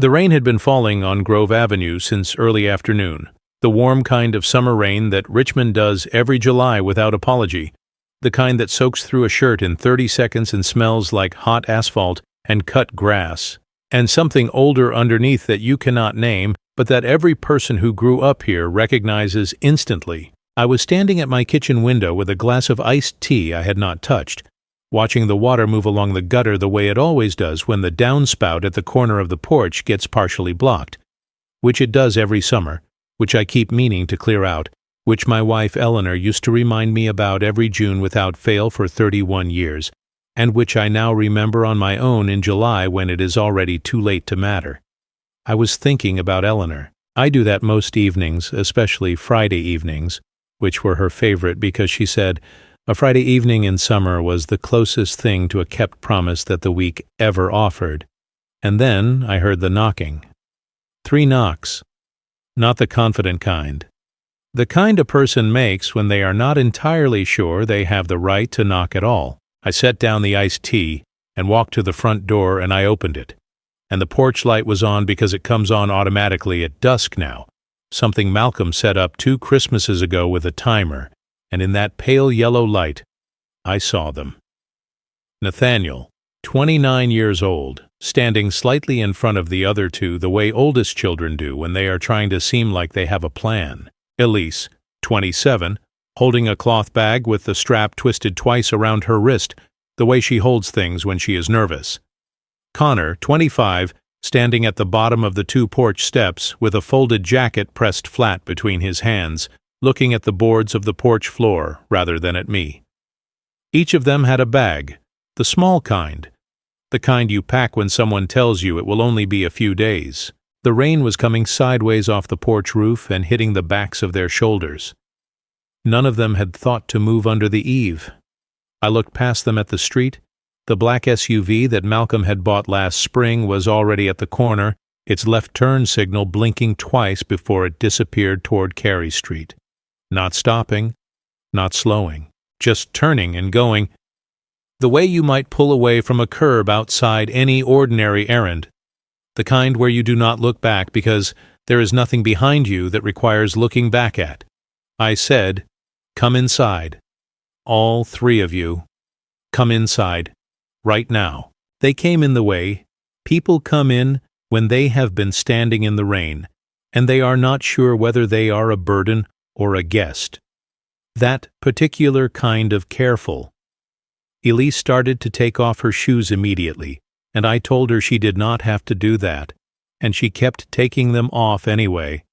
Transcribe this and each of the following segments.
The rain had been falling on Grove Avenue since early afternoon, the warm kind of summer rain that Richmond does every July without apology, the kind that soaks through a shirt in 30 seconds and smells like hot asphalt and cut grass, and something older underneath that you cannot name, but that every person who grew up here recognizes instantly. I was standing at my kitchen window with a glass of iced tea I had not touched, watching the water move along the gutter the way it always does when the downspout at the corner of the porch gets partially blocked, which it does every summer, which I keep meaning to clear out, which my wife Eleanor used to remind me about every June without fail for 31 years, and which I now remember on my own in July when it is already too late to matter. I was thinking about Eleanor. I do that most evenings, especially Friday evenings, which were her favorite because she said, a Friday evening in summer was the closest thing to a kept promise that the week ever offered. And then I heard the knocking. 3 knocks. Not the confident kind. The kind a person makes when they are not entirely sure they have the right to knock at all. I set down the iced tea and walked to the front door, and I opened it. And the porch light was on because it comes on automatically at dusk now, something Malcolm set up 2 Christmases ago with a timer. And in that pale yellow light, I saw them. Nathaniel, 29 years old, standing slightly in front of the other 2 the way oldest children do when they are trying to seem like they have a plan. Elise, 27, holding a cloth bag with the strap twisted twice around her wrist, the way she holds things when she is nervous. Connor, 25, standing at the bottom of the 2 porch steps with a folded jacket pressed flat between his hands, looking at the boards of the porch floor rather than at me. Each of them had a bag, the small kind, the kind you pack when someone tells you it will only be a few days. The rain was coming sideways off the porch roof and hitting the backs of their shoulders. None of them had thought to move under the eave. I looked past them at the street. The black SUV that Malcolm had bought last spring was already at the corner, its left turn signal blinking twice before it disappeared toward Carey Street. Not stopping, not slowing, just turning and going, the way you might pull away from a curb outside any ordinary errand, the kind where you do not look back because there is nothing behind you that requires looking back at. I said, "Come inside. All 3 of you. Come inside. Right now." They came in the way. People come in when they have been standing in the rain, and they are not sure whether they are a burden or a guest. That particular kind of careful. Elise started to take off her shoes immediately, and I told her she did not have to do that, and she kept taking them off anyway,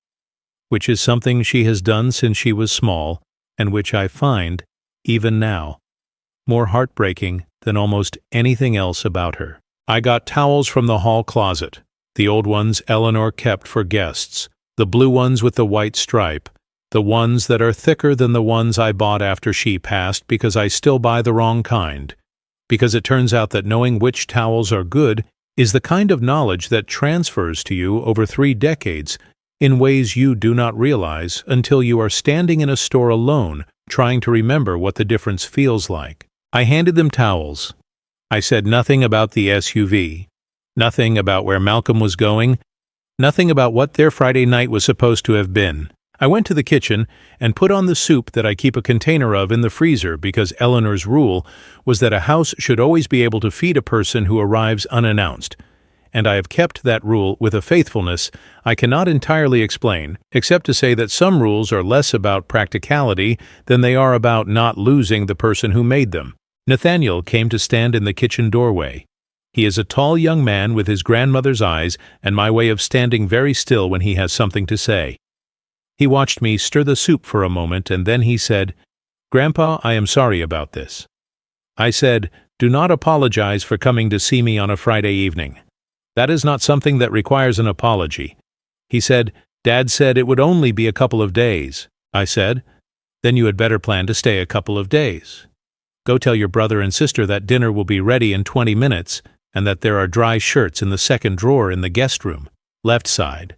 which is something she has done since she was small, and which I find, even now, more heartbreaking than almost anything else about her. I got towels from the hall closet, the old ones Eleanor kept for guests, the blue ones with the white stripe, the ones that are thicker than the ones I bought after she passed because I still buy the wrong kind, because it turns out that knowing which towels are good is the kind of knowledge that transfers to you over 3 decades in ways you do not realize until you are standing in a store alone trying to remember what the difference feels like. I handed them towels. I said nothing about the SUV, nothing about where Malcolm was going, nothing about what their Friday night was supposed to have been. I went to the kitchen and put on the soup that I keep a container of in the freezer because Eleanor's rule was that a house should always be able to feed a person who arrives unannounced, and I have kept that rule with a faithfulness I cannot entirely explain, except to say that some rules are less about practicality than they are about not losing the person who made them. Nathaniel came to stand in the kitchen doorway. He is a tall young man with his grandmother's eyes and my way of standing very still when he has something to say. He watched me stir the soup for a moment, and then he said, "Grandpa, I am sorry about this." I said, "Do not apologize for coming to see me on a Friday evening. That is not something that requires an apology." He said, "Dad said it would only be a couple of days." I said, "Then you had better plan to stay a couple of days. Go tell your brother and sister that dinner will be ready in 20 minutes and that there are dry shirts in the second drawer in the guest room, left side.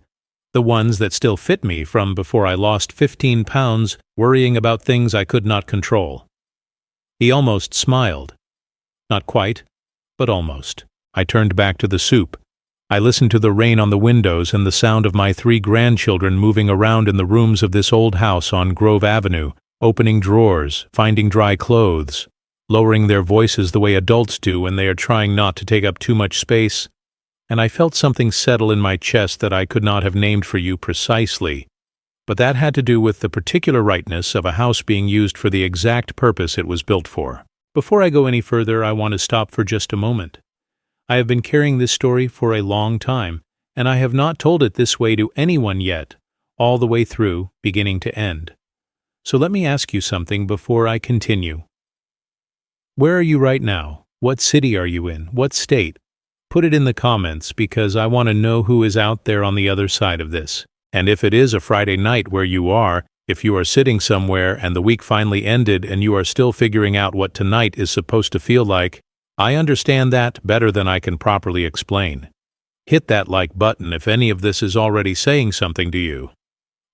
The ones that still fit me from before I lost 15 pounds worrying about things I could not control." He almost smiled. Not quite, but almost. I turned back to the soup. I listened to the rain on the windows and the sound of my 3 grandchildren moving around in the rooms of this old house on Grove Avenue, opening drawers, finding dry clothes, lowering their voices the way adults do when they are trying not to take up too much space, and I felt something settle in my chest that I could not have named for you precisely, but that had to do with the particular rightness of a house being used for the exact purpose it was built for. Before I go any further, I want to stop for just a moment. I have been carrying this story for a long time, and I have not told it this way to anyone yet, all the way through, beginning to end. So let me ask you something before I continue. Where are you right now? What city are you in? What state? Put it in the comments because I want to know who is out there on the other side of this. And if it is a Friday night where you are, if you are sitting somewhere and the week finally ended and you are still figuring out what tonight is supposed to feel like, I understand that better than I can properly explain. Hit that like button if any of this is already saying something to you.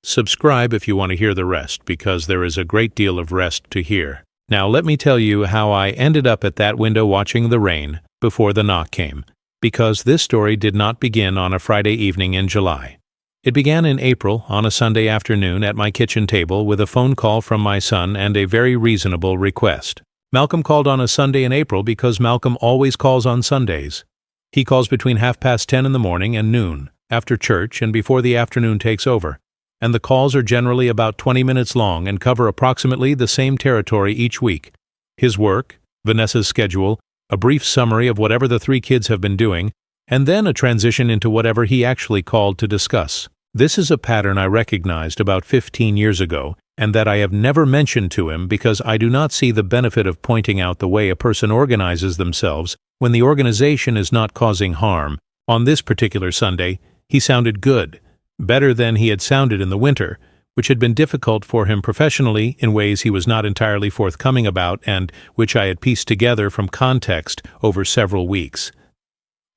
Subscribe if you want to hear the rest, because there is a great deal of rest to hear. Now let me tell you how I ended up at that window watching the rain before the knock came, because this story did not begin on a Friday evening in July. It began in April on a Sunday afternoon at my kitchen table with a phone call from my son and a very reasonable request. Malcolm called on a Sunday in April because Malcolm always calls on Sundays. He calls between 10:30 in the morning and noon, after church and before the afternoon takes over, and the calls are generally about 20 minutes long and cover approximately the same territory each week: his work, Vanessa's schedule, a brief summary of whatever the 3 kids have been doing, and then a transition into whatever he actually called to discuss. This is a pattern I recognized about 15 years ago, and that I have never mentioned to him because I do not see the benefit of pointing out the way a person organizes themselves when the organization is not causing harm. On this particular Sunday, he sounded good, better than he had sounded in the winter, which had been difficult for him professionally in ways he was not entirely forthcoming about and which I had pieced together from context over several weeks.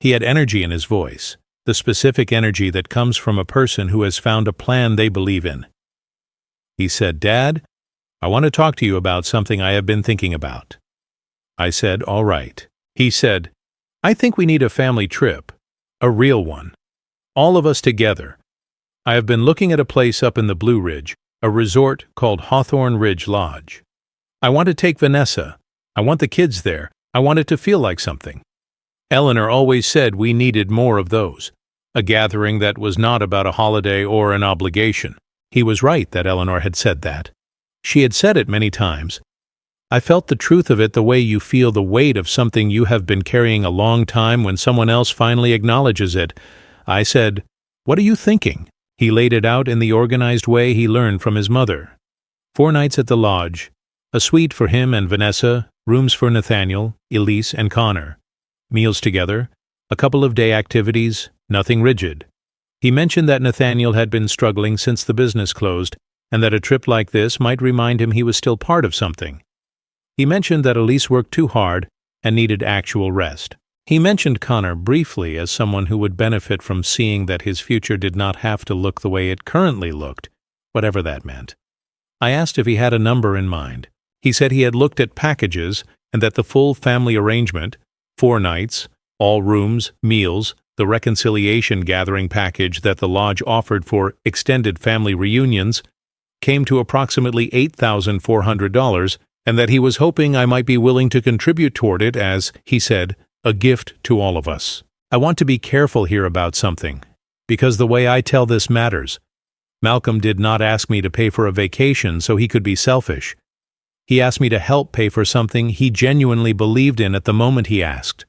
He had energy in his voice, the specific energy that comes from a person who has found a plan they believe in. He said, "Dad, I want to talk to you about something I have been thinking about." I said, "All right." He said, "I think we need a family trip, a real one. All of us together. I have been looking at a place up in the Blue Ridge, a resort called Hawthorne Ridge Lodge. I want to take Vanessa. I want the kids there. I want it to feel like something. Eleanor always said we needed more of those, a gathering that was not about a holiday or an obligation." He was right that Eleanor had said that. She had said it many times. I felt the truth of it the way you feel the weight of something you have been carrying a long time when someone else finally acknowledges it. I said, "What are you thinking?" He laid it out in the organized way he learned from his mother. 4 nights at the lodge, a suite for him and Vanessa, rooms for Nathaniel, Elise, and Connor, meals together, a couple of day activities, nothing rigid. He mentioned that Nathaniel had been struggling since the business closed, and that a trip like this might remind him he was still part of something. He mentioned that Elise worked too hard and needed actual rest. He mentioned Connor briefly as someone who would benefit from seeing that his future did not have to look the way it currently looked, whatever that meant. I asked if he had a number in mind. He said he had looked at packages and that the full family arrangement, 4 nights, all rooms, meals, the reconciliation gathering package that the lodge offered for extended family reunions, came to approximately $8,400, and that he was hoping I might be willing to contribute toward it as, he said, a gift to all of us. I want to be careful here about something, because the way I tell this matters. Malcolm did not ask me to pay for a vacation so he could be selfish. He asked me to help pay for something he genuinely believed in at the moment he asked.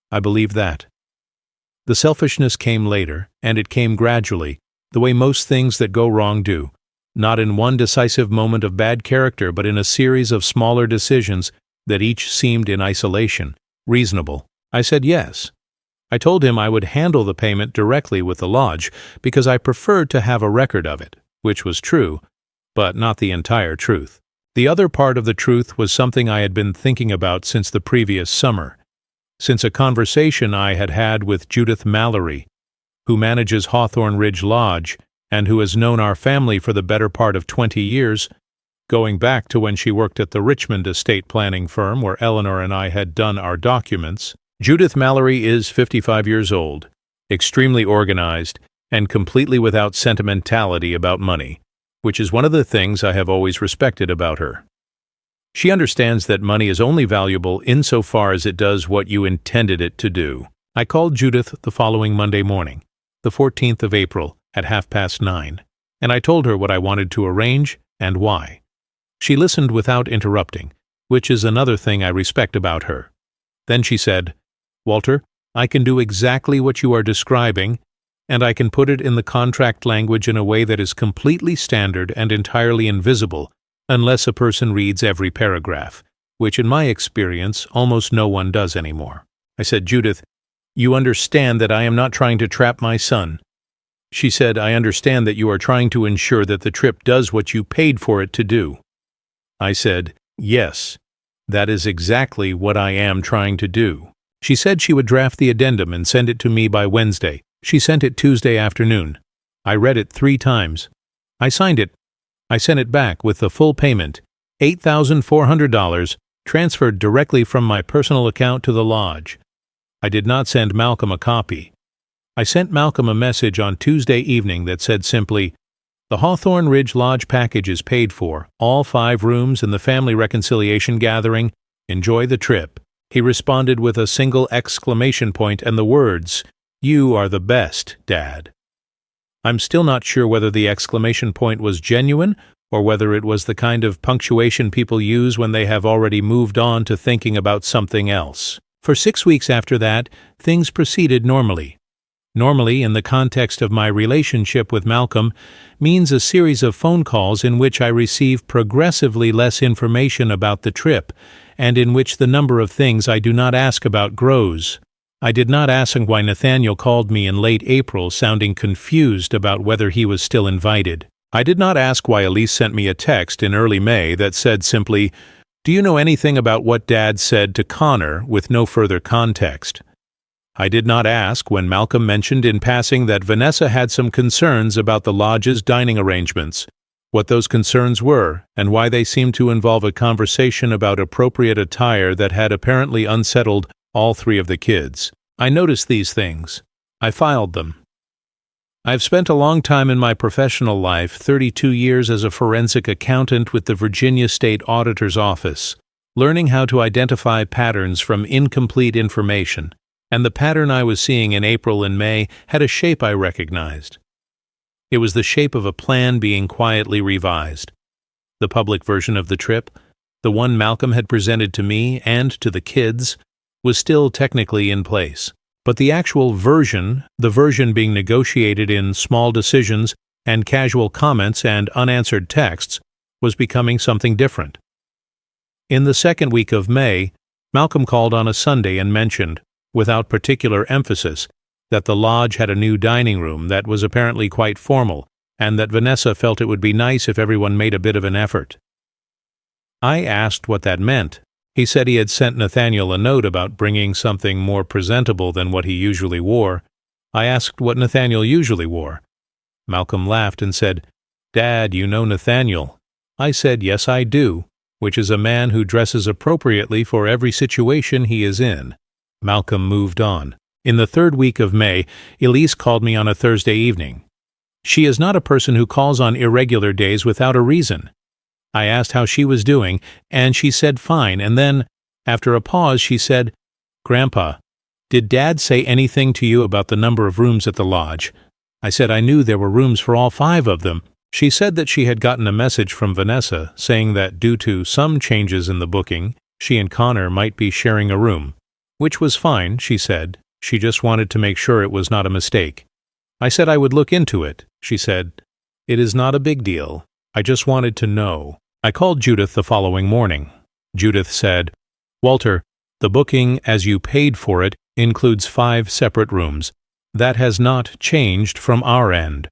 I believe that. The selfishness came later, and it came gradually, the way most things that go wrong do, not in one decisive moment of bad character, but in a series of smaller decisions that each seemed in isolation reasonable. I said yes. I told him I would handle the payment directly with the lodge because I preferred to have a record of it, which was true, but not the entire truth. The other part of the truth was something I had been thinking about since the previous summer, since a conversation I had had with Judith Mallory, who manages Hawthorne Ridge Lodge and who has known our family for the better part of 20 years, going back to when she worked at the Richmond estate planning firm where Eleanor and I had done our documents. Judith Mallory is 55 years old. extremely organized, and completely without sentimentality about money, which is one of the things I have always respected about her. She understands that money is only valuable insofar as it does what you intended it to do. I called Judith the following Monday morning, the 14th of April, at 9:30, and I told her what I wanted to arrange and why. She listened without interrupting, which is another thing I respect about her. Then she said, "Walter, I can do exactly what you are describing, and I can put it in the contract language in a way that is completely standard and entirely invisible, unless a person reads every paragraph, which in my experience almost no one does anymore." I said, "Judith, you understand that I am not trying to trap my son." She said, "I understand that you are trying to ensure that the trip does what you paid for it to do." I said, "Yes, that is exactly what I am trying to do." She said she would draft the addendum and send it to me by Wednesday. She sent it Tuesday afternoon. I read it 3 times. I signed it. I sent it back with the full payment, $8,400, transferred directly from my personal account to the lodge. I did not send Malcolm a copy. I sent Malcolm a message on Tuesday evening that said simply, "The Hawthorne Ridge Lodge package is paid for, all 5 rooms and the family reconciliation gathering. Enjoy the trip." He responded with a single exclamation point and the words, "You are the best, Dad." I'm still not sure whether the exclamation point was genuine or whether it was the kind of punctuation people use when they have already moved on to thinking about something else. For 6 weeks after that, things proceeded normally. Normally, in the context of my relationship with Malcolm, means a series of phone calls in which I receive progressively less information about the trip, and in which the number of things I do not ask about grows. I did not ask why Nathaniel called me in late April sounding confused about whether he was still invited. I did not ask why Elise sent me a text in early May that said simply, "Do you know anything about what Dad said to Connor?" with no further context. I did not ask when Malcolm mentioned in passing that Vanessa had some concerns about the lodge's dining arrangements, what those concerns were, and why they seemed to involve a conversation about appropriate attire that had apparently unsettled all 3 of the kids. I noticed these things. I filed them. I've spent a long time in my professional life, 32 years as a forensic accountant with the Virginia State Auditor's Office, learning how to identify patterns from incomplete information, and the pattern I was seeing in April and May had a shape I recognized. It was the shape of a plan being quietly revised. The public version of the trip, the one Malcolm had presented to me and to the kids, was still technically in place. But the actual version, the version being negotiated in small decisions and casual comments and unanswered texts, was becoming something different. In the second week of May, Malcolm called on a Sunday and mentioned, without particular emphasis, that the lodge had a new dining room that was apparently quite formal, and that Vanessa felt it would be nice if everyone made a bit of an effort. I asked what that meant. He said he had sent Nathaniel a note about bringing something more presentable than what he usually wore. I asked what Nathaniel usually wore. Malcolm laughed and said, "Dad, you know Nathaniel." I said, "Yes, I do," which is a man who dresses appropriately for every situation he is in. Malcolm moved on. In the third week of May, Elise called me on a Thursday evening. She is not a person who calls on irregular days without a reason. I asked how she was doing, and she said fine, and then, after a pause, she said, "Grandpa, did Dad say anything to you about the number of rooms at the lodge?" I said I knew there were rooms for all 5 of them. She said that she had gotten a message from Vanessa saying that due to some changes in the booking, she and Connor might be sharing a room. Which was fine, she said. She just wanted to make sure it was not a mistake. I said I would look into it. She said, "It is not a big deal. I just wanted to know." I called Judith the following morning. Judith said, "Walter, the booking as you paid for it includes 5 separate rooms. That has not changed from our end."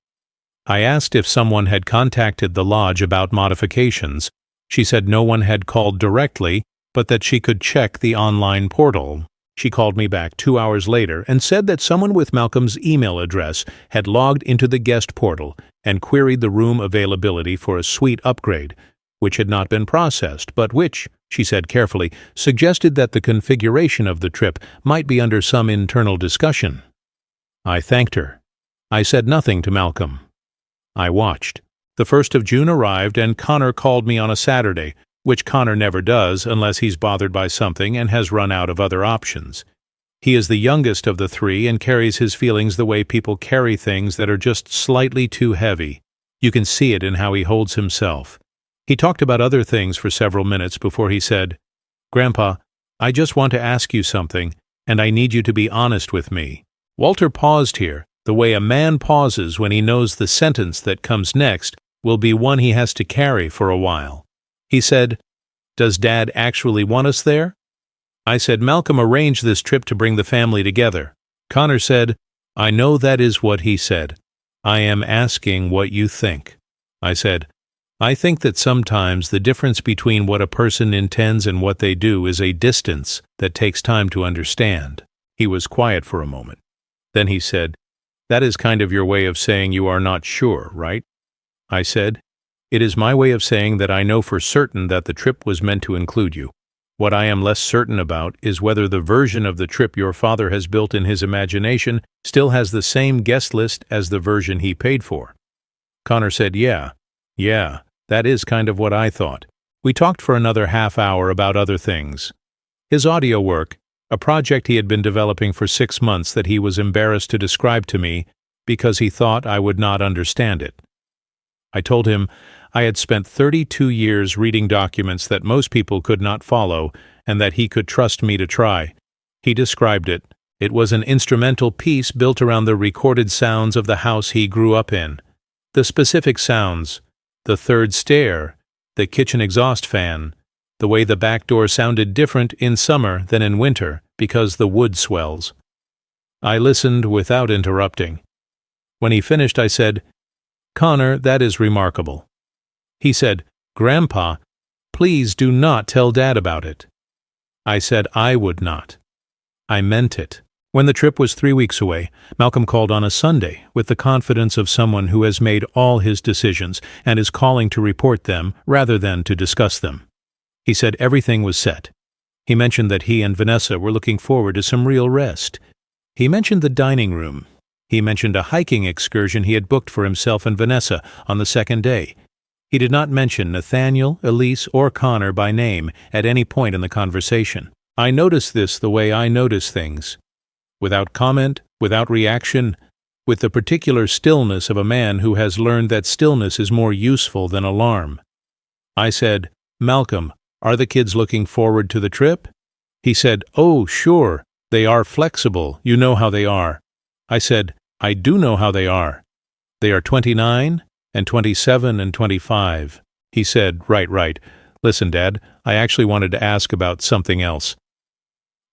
I asked if someone had contacted the lodge about modifications. She said no one had called directly, but that she could check the online portal. She called me back 2 hours later and said that someone with Malcolm's email address had logged into the guest portal and queried the room availability for a suite upgrade, which had not been processed, but which, she said carefully, suggested that the configuration of the trip might be under some internal discussion. I thanked her. I said nothing to Malcolm. I watched. The 1st of June arrived and Connor called me on a Saturday, which Connor never does unless he's bothered by something and has run out of other options. He is the youngest of the three and carries his feelings the way people carry things that are just slightly too heavy. You can see it in how he holds himself. He talked about other things for several minutes before he said, "Grandpa, I just want to ask you something, and I need you to be honest with me." Walter paused here, the way a man pauses when he knows the sentence that comes next will be one he has to carry for a while. He said, "Does Dad actually want us there?" I said, "Malcolm arranged this trip to bring the family together." Connor said, "I know that is what he said. I am asking what you think." I said, "I think that sometimes the difference between what a person intends and what they do is a distance that takes time to understand." He was quiet for a moment. Then he said, "That is kind of your way of saying you are not sure, right?" I said, "It is my way of saying that I know for certain that the trip was meant to include you. What I am less certain about is whether the version of the trip your father has built in his imagination still has the same guest list as the version he paid for." Connor said, Yeah, that is kind of what I thought." We talked for another half hour about other things. His audio work, a project he had been developing for 6 months that he was embarrassed to describe to me because he thought I would not understand it. I told him I had spent 32 years reading documents that most people could not follow and that he could trust me to try. He described it. It was an instrumental piece built around the recorded sounds of the house he grew up in. The specific sounds, the third stair, the kitchen exhaust fan, the way the back door sounded different in summer than in winter because the wood swells. I listened without interrupting. When he finished, I said, "Connor, that is remarkable." He said, "Grandpa, please do not tell Dad about it." I said I would not. I meant it. When the trip was 3 weeks away, Malcolm called on a Sunday with the confidence of someone who has made all his decisions and is calling to report them rather than to discuss them. He said everything was set. He mentioned that he and Vanessa were looking forward to some real rest. He mentioned the dining room. He mentioned a hiking excursion he had booked for himself and Vanessa on the second day. He did not mention Nathaniel, Elise, or Connor by name at any point in the conversation. I noticed this the way I notice things. Without comment, without reaction, with the particular stillness of a man who has learned that stillness is more useful than alarm. I said, "Malcolm, are the kids looking forward to the trip?" He said, "Oh, sure, they are flexible, you know how they are." I said, "I do know how they are. They are 29 and 27 and 25. He said, Right. Listen, Dad, I actually wanted to ask about something else."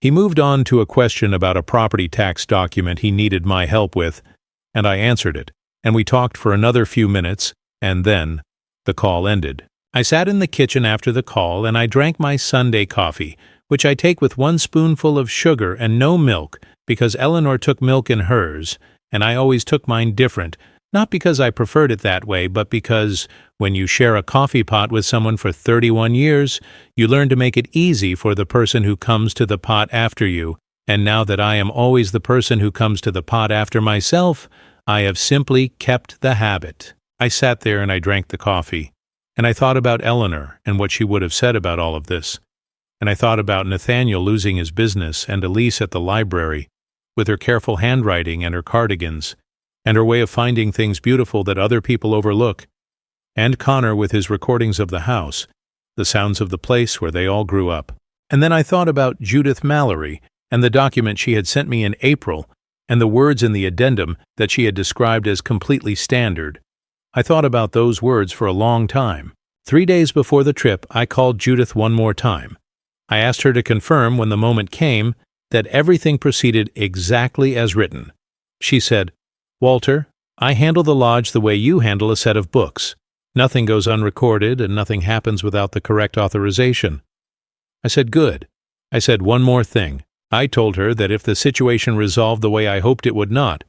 He moved on to a question about a property tax document he needed my help with, and I answered it, and we talked for another few minutes, and then the call ended. I sat in the kitchen after the call, and I drank my Sunday coffee, which I take with 1 spoonful of sugar and no milk, because Eleanor took milk in hers, and I always took mine different, not because I preferred it that way, but because when you share a coffee pot with someone for 31 years, you learn to make it easy for the person who comes to the pot after you, and now that I am always the person who comes to the pot after myself, I have simply kept the habit. I sat there and I drank the coffee, and I thought about Eleanor and what she would have said about all of this, and I thought about Nathaniel losing his business and Elise at the library, with her careful handwriting and her cardigans, and her way of finding things beautiful that other people overlook, and Connor with his recordings of the house, the sounds of the place where they all grew up. And then I thought about Judith Mallory and the document she had sent me in April, and the words in the addendum that she had described as completely standard. I thought about those words for a long time. 3 days before the trip, I called Judith one more time. I asked her to confirm when the moment came that everything proceeded exactly as written. She said, "Walter, I handle the lodge the way you handle a set of books. Nothing goes unrecorded and nothing happens without the correct authorization." I said, "Good." I said one more thing. I told her that if the situation resolved the way I hoped it would not,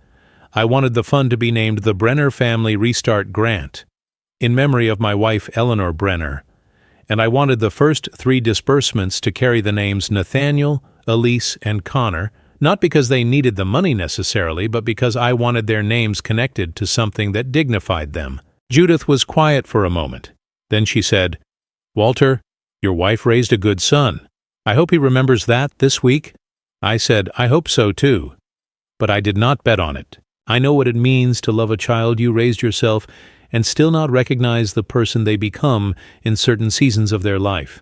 I wanted the fund to be named the Brenner Family Restart Grant, in memory of my wife Eleanor Brenner, and I wanted the first 3 disbursements to carry the names Nathaniel, Elise, and Connor, Not because they needed the money necessarily, but because I wanted their names connected to something that dignified them. Judith was quiet for a moment. Then she said, "Walter, your wife raised a good son. I hope he remembers that this week." I said, "I hope so too." But I did not bet on it. I know what it means to love a child you raised yourself and still not recognize the person they become in certain seasons of their life.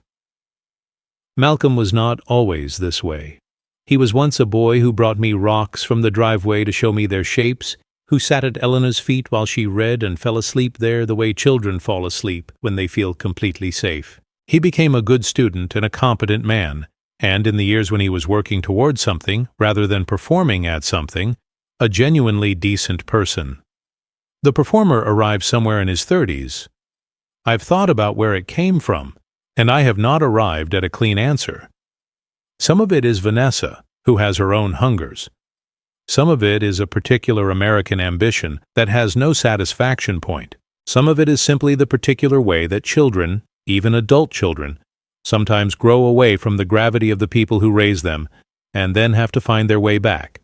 Malcolm was not always this way. He was once a boy who brought me rocks from the driveway to show me their shapes, who sat at Eleanor's feet while she read and fell asleep there the way children fall asleep when they feel completely safe. He became a good student and a competent man, and in the years when he was working towards something rather than performing at something, a genuinely decent person. The performer arrived somewhere in his 30s. I've thought about where it came from, and I have not arrived at a clean answer. Some of it is Vanessa, who has her own hungers. Some of it is a particular American ambition that has no satisfaction point. Some of it is simply the particular way that children, even adult children, sometimes grow away from the gravity of the people who raise them and then have to find their way back.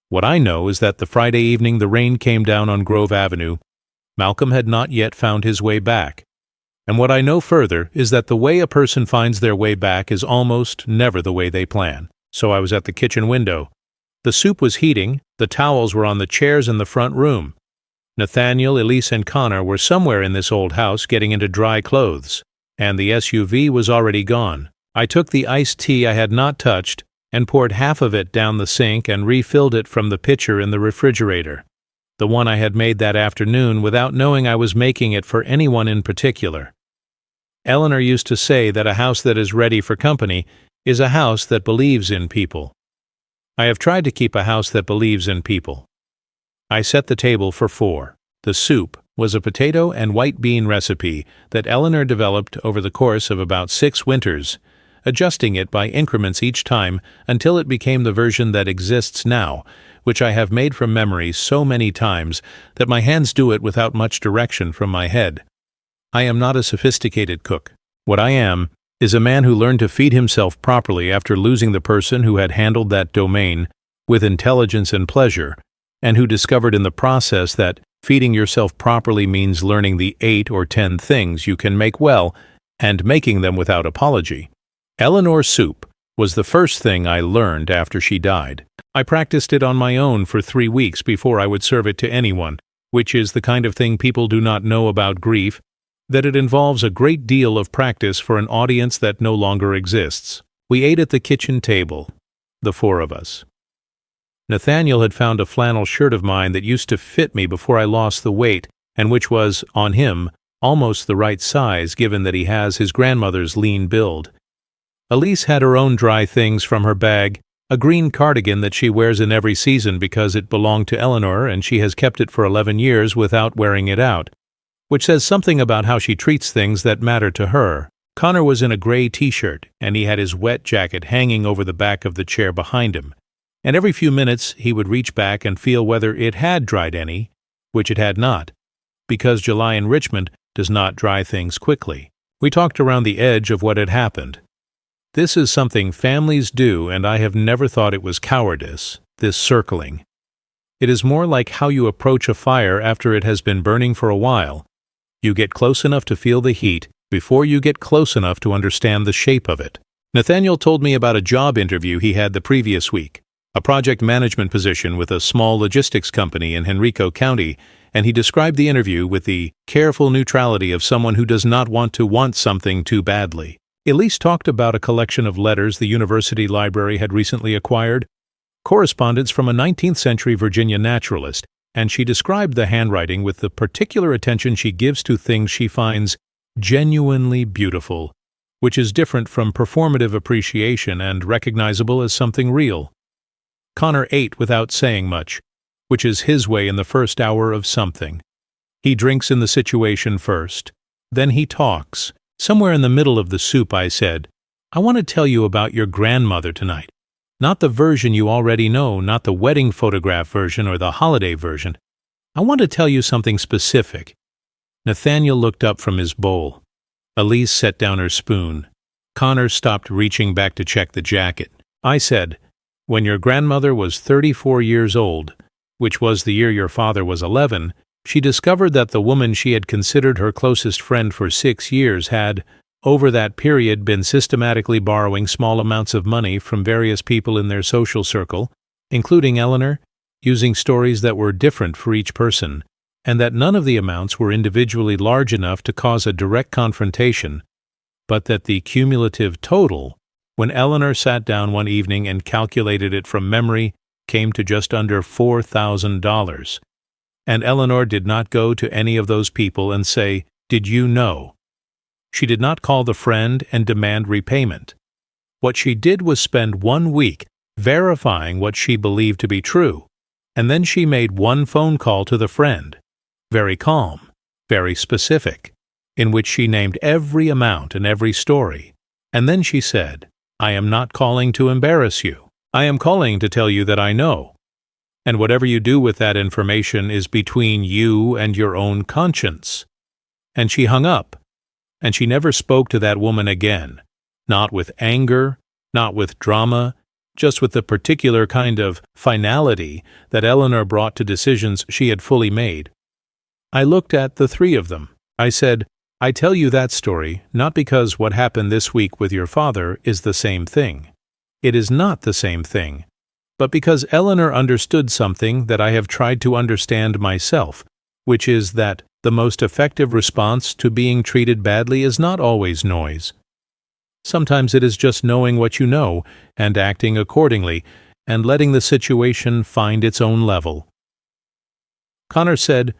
What I know is that the Friday evening the rain came down on Grove Avenue, Malcolm had not yet found his way back. And what I know further is that the way a person finds their way back is almost never the way they plan. So I was at the kitchen window. The soup was heating, the towels were on the chairs in the front room. Nathaniel, Elise, and Connor were somewhere in this old house getting into dry clothes, and the SUV was already gone. I took the iced tea I had not touched and poured half of it down the sink and refilled it from the pitcher in the refrigerator, the one I had made that afternoon without knowing I was making it for anyone in particular. Eleanor used to say that a house that is ready for company is a house that believes in people. I have tried to keep a house that believes in people. I set the table for 4. The soup was a potato and white bean recipe that Eleanor developed over the course of about 6 winters, adjusting it by increments each time until it became the version that exists now, which I have made from memory so many times that my hands do it without much direction from my head. I am not a sophisticated cook. What I am is a man who learned to feed himself properly after losing the person who had handled that domain with intelligence and pleasure, and who discovered in the process that feeding yourself properly means learning the 8 or 10 things you can make well and making them without apology. Eleanor's soup was the first thing I learned after she died. I practiced it on my own for 3 weeks before I would serve it to anyone, which is the kind of thing people do not know about grief, that it involves a great deal of practice for an audience that no longer exists. We ate at the kitchen table, the 4 of us. Nathaniel had found a flannel shirt of mine that used to fit me before I lost the weight, and which was, on him, almost the right size given that he has his grandmother's lean build. Elise had her own dry things from her bag, a green cardigan that she wears in every season because it belonged to Eleanor and she has kept it for 11 years without wearing it out, which says something about how she treats things that matter to her. Connor was in a gray t-shirt, and he had his wet jacket hanging over the back of the chair behind him, and every few minutes he would reach back and feel whether it had dried any, which it had not, because July in Richmond does not dry things quickly. We talked around the edge of what had happened. This is something families do, and I have never thought it was cowardice, this circling. It is more like how you approach a fire after it has been burning for a while. You get close enough to feel the heat before you get close enough to understand the shape of it. Nathaniel told me about a job interview he had the previous week, a project management position with a small logistics company in Henrico County, and he described the interview with the careful neutrality of someone who does not want to want something too badly. Elise talked about a collection of letters the university library had recently acquired, correspondence from a 19th century Virginia naturalist, and she described the handwriting with the particular attention she gives to things she finds genuinely beautiful, which is different from performative appreciation and recognizable as something real. Connor ate without saying much, which is his way in the first hour of something. He drinks in the situation first, then he talks. Somewhere in the middle of the soup I said, "I want to tell you about your grandmother tonight. Not the version you already know, not the wedding photograph version or the holiday version. I want to tell you something specific." Nathaniel looked up from his bowl. Elise set down her spoon. Connor stopped reaching back to check the jacket. I said, When your grandmother was 34 years old, which was the year your father was 11, she discovered that the woman she had considered her closest friend for 6 years had, over that period, been systematically borrowing small amounts of money from various people in their social circle, including Eleanor, using stories that were different for each person, and that none of the amounts were individually large enough to cause a direct confrontation, but that the cumulative total, when Eleanor sat down one evening and calculated it from memory, came to just under $4,000. And Eleanor did not go to any of those people and say, "Did you know?" She did not call the friend and demand repayment. What she did was spend 1 week verifying what she believed to be true, and then she made one phone call to the friend, very calm, very specific, in which she named every amount and every story, and then she said, "I am not calling to embarrass you. I am calling to tell you that I know. And whatever you do with that information is between you and your own conscience." And she hung up, and she never spoke to that woman again, not with anger, not with drama, just with the particular kind of finality that Eleanor brought to decisions she had fully made. I looked at the three of them. I said, "I tell you that story not because what happened this week with your father is the same thing. It is not the same thing. But because Eleanor understood something that I have tried to understand myself, which is that the most effective response to being treated badly is not always noise. Sometimes it is just knowing what you know and acting accordingly, and letting the situation find its own level." Connor said,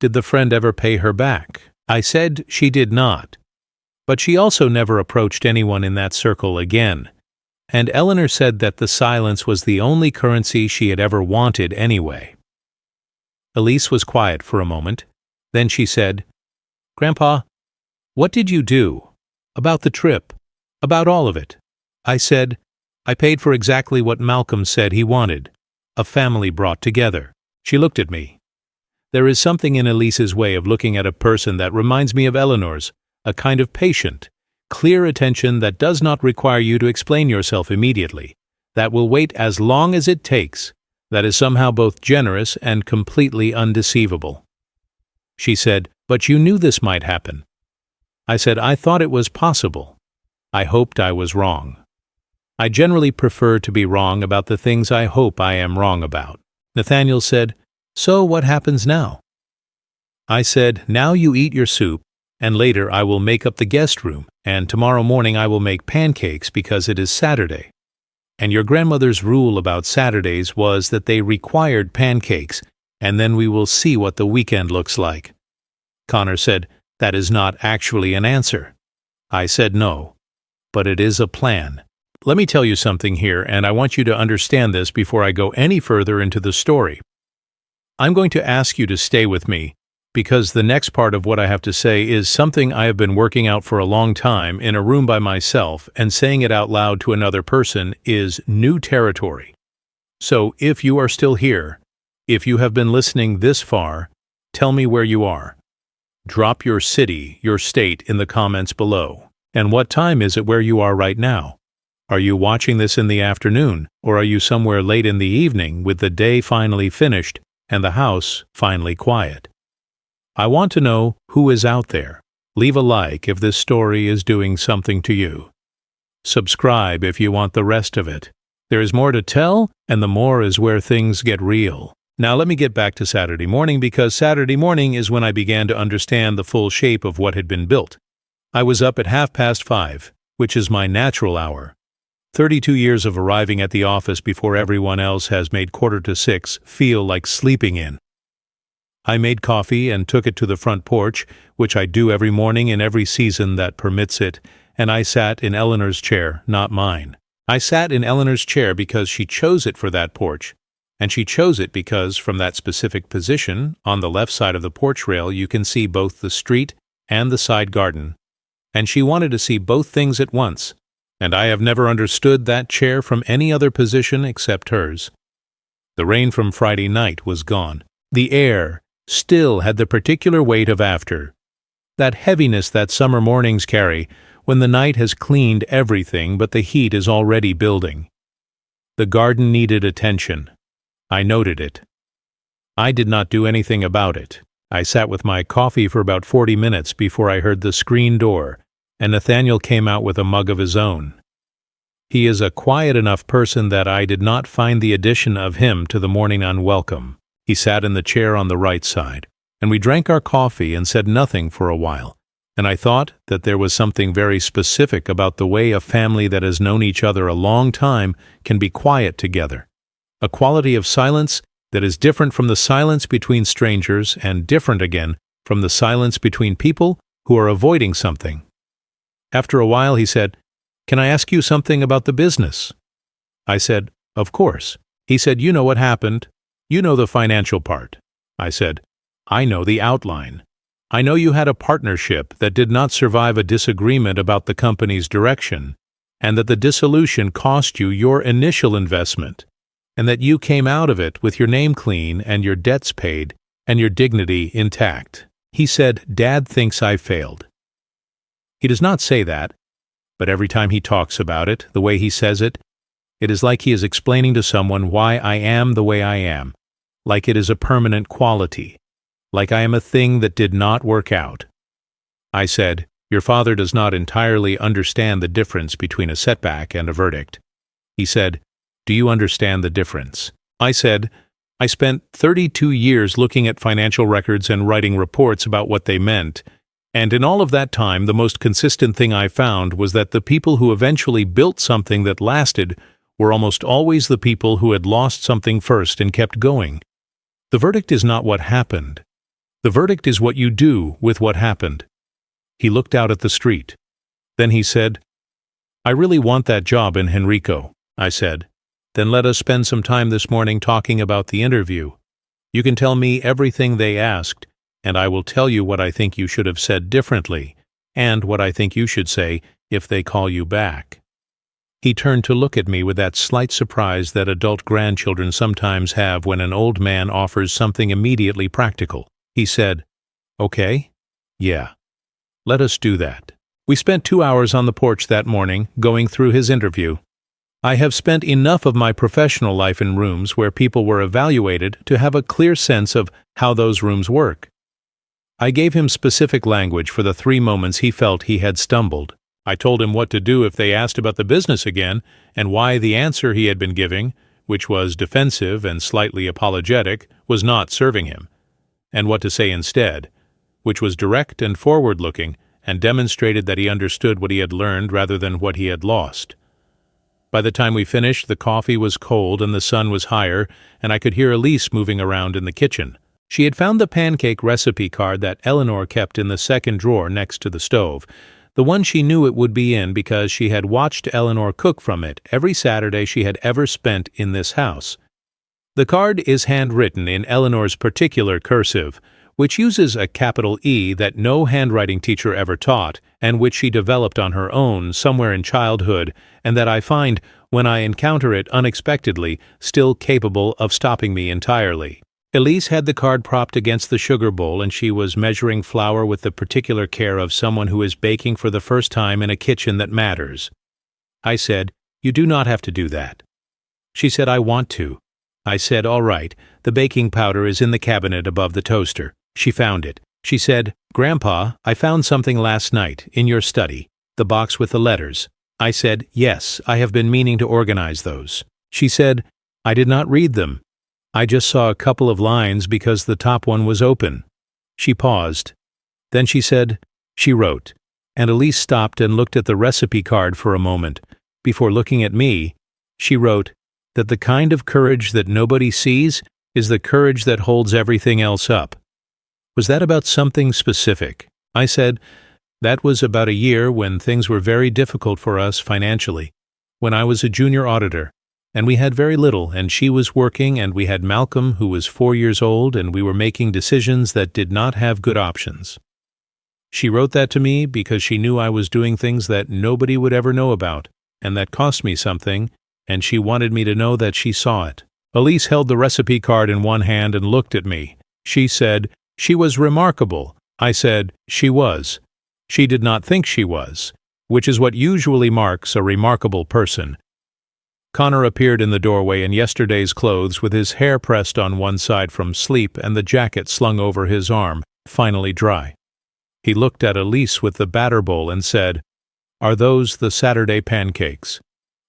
"Did the friend ever pay her back?" I said she did not. But she also never approached anyone in that circle again. And Eleanor said that the silence was the only currency she had ever wanted anyway. Elise was quiet for a moment. Then she said, "Grandpa, what did you do? About the trip? About all of it?" I said, "I paid for exactly what Malcolm said he wanted. A family brought together." She looked at me. There is something in Elise's way of looking at a person that reminds me of Eleanor's, a kind of patient, clear attention that does not require you to explain yourself immediately, that will wait as long as it takes, that is somehow both generous and completely undeceivable. She said, "But you knew this might happen." I said, "I thought it was possible. I hoped I was wrong. I generally prefer to be wrong about the things I hope I am wrong about." Nathaniel said, "So what happens now?" I said, "Now you eat your soup, and later I will make up the guest room, and tomorrow morning I will make pancakes because it is Saturday. And your grandmother's rule about Saturdays was that they required pancakes, and then we will see what the weekend looks like." Connor said, "That is not actually an answer." I said, "No, but it is a plan." Let me tell you something here, and I want you to understand this before I go any further into the story. I'm going to ask you to stay with me, because the next part of what I have to say is something I have been working out for a long time in a room by myself, and saying it out loud to another person is new territory. So if you are still here, if you have been listening this far, tell me where you are. Drop your city, your state in the comments below. And what time is it where you are right now? Are you watching this in the afternoon, or are you somewhere late in the evening with the day finally finished and the house finally quiet? I want to know who is out there. Leave a like if this story is doing something to you. Subscribe if you want the rest of it. There is more to tell, and the more is where things get real. Now let me get back to Saturday morning, because Saturday morning is when I began to understand the full shape of what had been built. I was up at 5:30, which is my natural hour. 32 years of arriving at the office before everyone else has made 5:45 feel like sleeping in. I made coffee and took it to the front porch, which I do every morning in every season that permits it, and I sat in Eleanor's chair, not mine. I sat in Eleanor's chair because she chose it for that porch, and she chose it because from that specific position, on the left side of the porch rail, you can see both the street and the side garden, and she wanted to see both things at once. And I have never understood that chair from any other position except hers. The rain from Friday night was gone. The air still had the particular weight of after, that heaviness that summer mornings carry when the night has cleaned everything but the heat is already building. The garden needed attention. I noted it. I did not do anything about it. I sat with my coffee for about 40 minutes before I heard the screen door, and Nathaniel came out with a mug of his own. He is a quiet enough person that I did not find the addition of him to the morning unwelcome. He sat in the chair on the right side, and we drank our coffee and said nothing for a while, and I thought that there was something very specific about the way a family that has known each other a long time can be quiet together. A quality of silence that is different from the silence between strangers and different again from the silence between people who are avoiding something. After a while he said, "Can I ask you something about the business?" I said, "Of course." He said, "You know what happened. You know the financial part." I said, "I know the outline. I know you had a partnership that did not survive a disagreement about the company's direction, and that the dissolution cost you your initial investment, and that you came out of it with your name clean and your debts paid and your dignity intact." He said, "Dad thinks I failed." He does not say that, but every time he talks about it, the way he says it, it is like he is explaining to someone why I am the way I am, like it is a permanent quality, like I am a thing that did not work out. I said, "Your father does not entirely understand the difference between a setback and a verdict." He said, "Do you understand the difference?" I said, "I spent 32 years looking at financial records and writing reports about what they meant, and in all of that time the most consistent thing I found was that the people who eventually built something that lasted were almost always the people who had lost something first and kept going. The verdict is not what happened. The verdict is what you do with what happened." He looked out at the street. Then he said, "I really want that job in Henrico." I said, "Then let us spend some time this morning talking about the interview. You can tell me everything they asked, and I will tell you what I think you should have said differently, and what I think you should say if they call you back." He turned to look at me with that slight surprise that adult grandchildren sometimes have when an old man offers something immediately practical. He said, "Okay? Yeah. Let us do that." We spent 2 hours on the porch that morning, going through his interview. I have spent enough of my professional life in rooms where people were evaluated to have a clear sense of how those rooms work. I gave him specific language for the 3 moments he felt he had stumbled. I told him what to do if they asked about the business again, and why the answer he had been giving, which was defensive and slightly apologetic, was not serving him, and what to say instead, which was direct and forward-looking and demonstrated that he understood what he had learned rather than what he had lost. By the time we finished, the coffee was cold and the sun was higher, and I could hear Elise moving around in the kitchen. She had found the pancake recipe card that Eleanor kept in the second drawer next to the stove, the one she knew it would be in because she had watched Eleanor cook from it every Saturday she had ever spent in this house. The card is handwritten in Eleanor's particular cursive, which uses a capital E that no handwriting teacher ever taught, and which she developed on her own somewhere in childhood, and that I find, when I encounter it unexpectedly, still capable of stopping me entirely. Elise had the card propped against the sugar bowl, and she was measuring flour with the particular care of someone who is baking for the first time in a kitchen that matters. I said, "You do not have to do that." She said, "I want to." I said, "All right, the baking powder is in the cabinet above the toaster." She found it. She said, "Grandpa, I found something last night, in your study, the box with the letters." I said, "Yes, I have been meaning to organize those." She said, "I did not read them. I just saw a couple of lines because the top one was open." She paused. Then she said, "She wrote," and Elise stopped and looked at the recipe card for a moment. Before looking at me, she wrote, "that the kind of courage that nobody sees is the courage that holds everything else up." Was that about something specific? I said, "That was about a year when things were very difficult for us financially, when I was a junior auditor, and we had very little, and she was working, and we had Malcolm, who was 4 years old, and we were making decisions that did not have good options." She wrote that to me because she knew I was doing things that nobody would ever know about, and that cost me something, and she wanted me to know that she saw it. Elise held the recipe card in one hand and looked at me. She said, "She was remarkable." I said, "She was. She did not think she was," which is what usually marks a remarkable person. Connor appeared in the doorway in yesterday's clothes with his hair pressed on one side from sleep and the jacket slung over his arm, finally dry. He looked at Elise with the batter bowl and said, "Are those the Saturday pancakes?"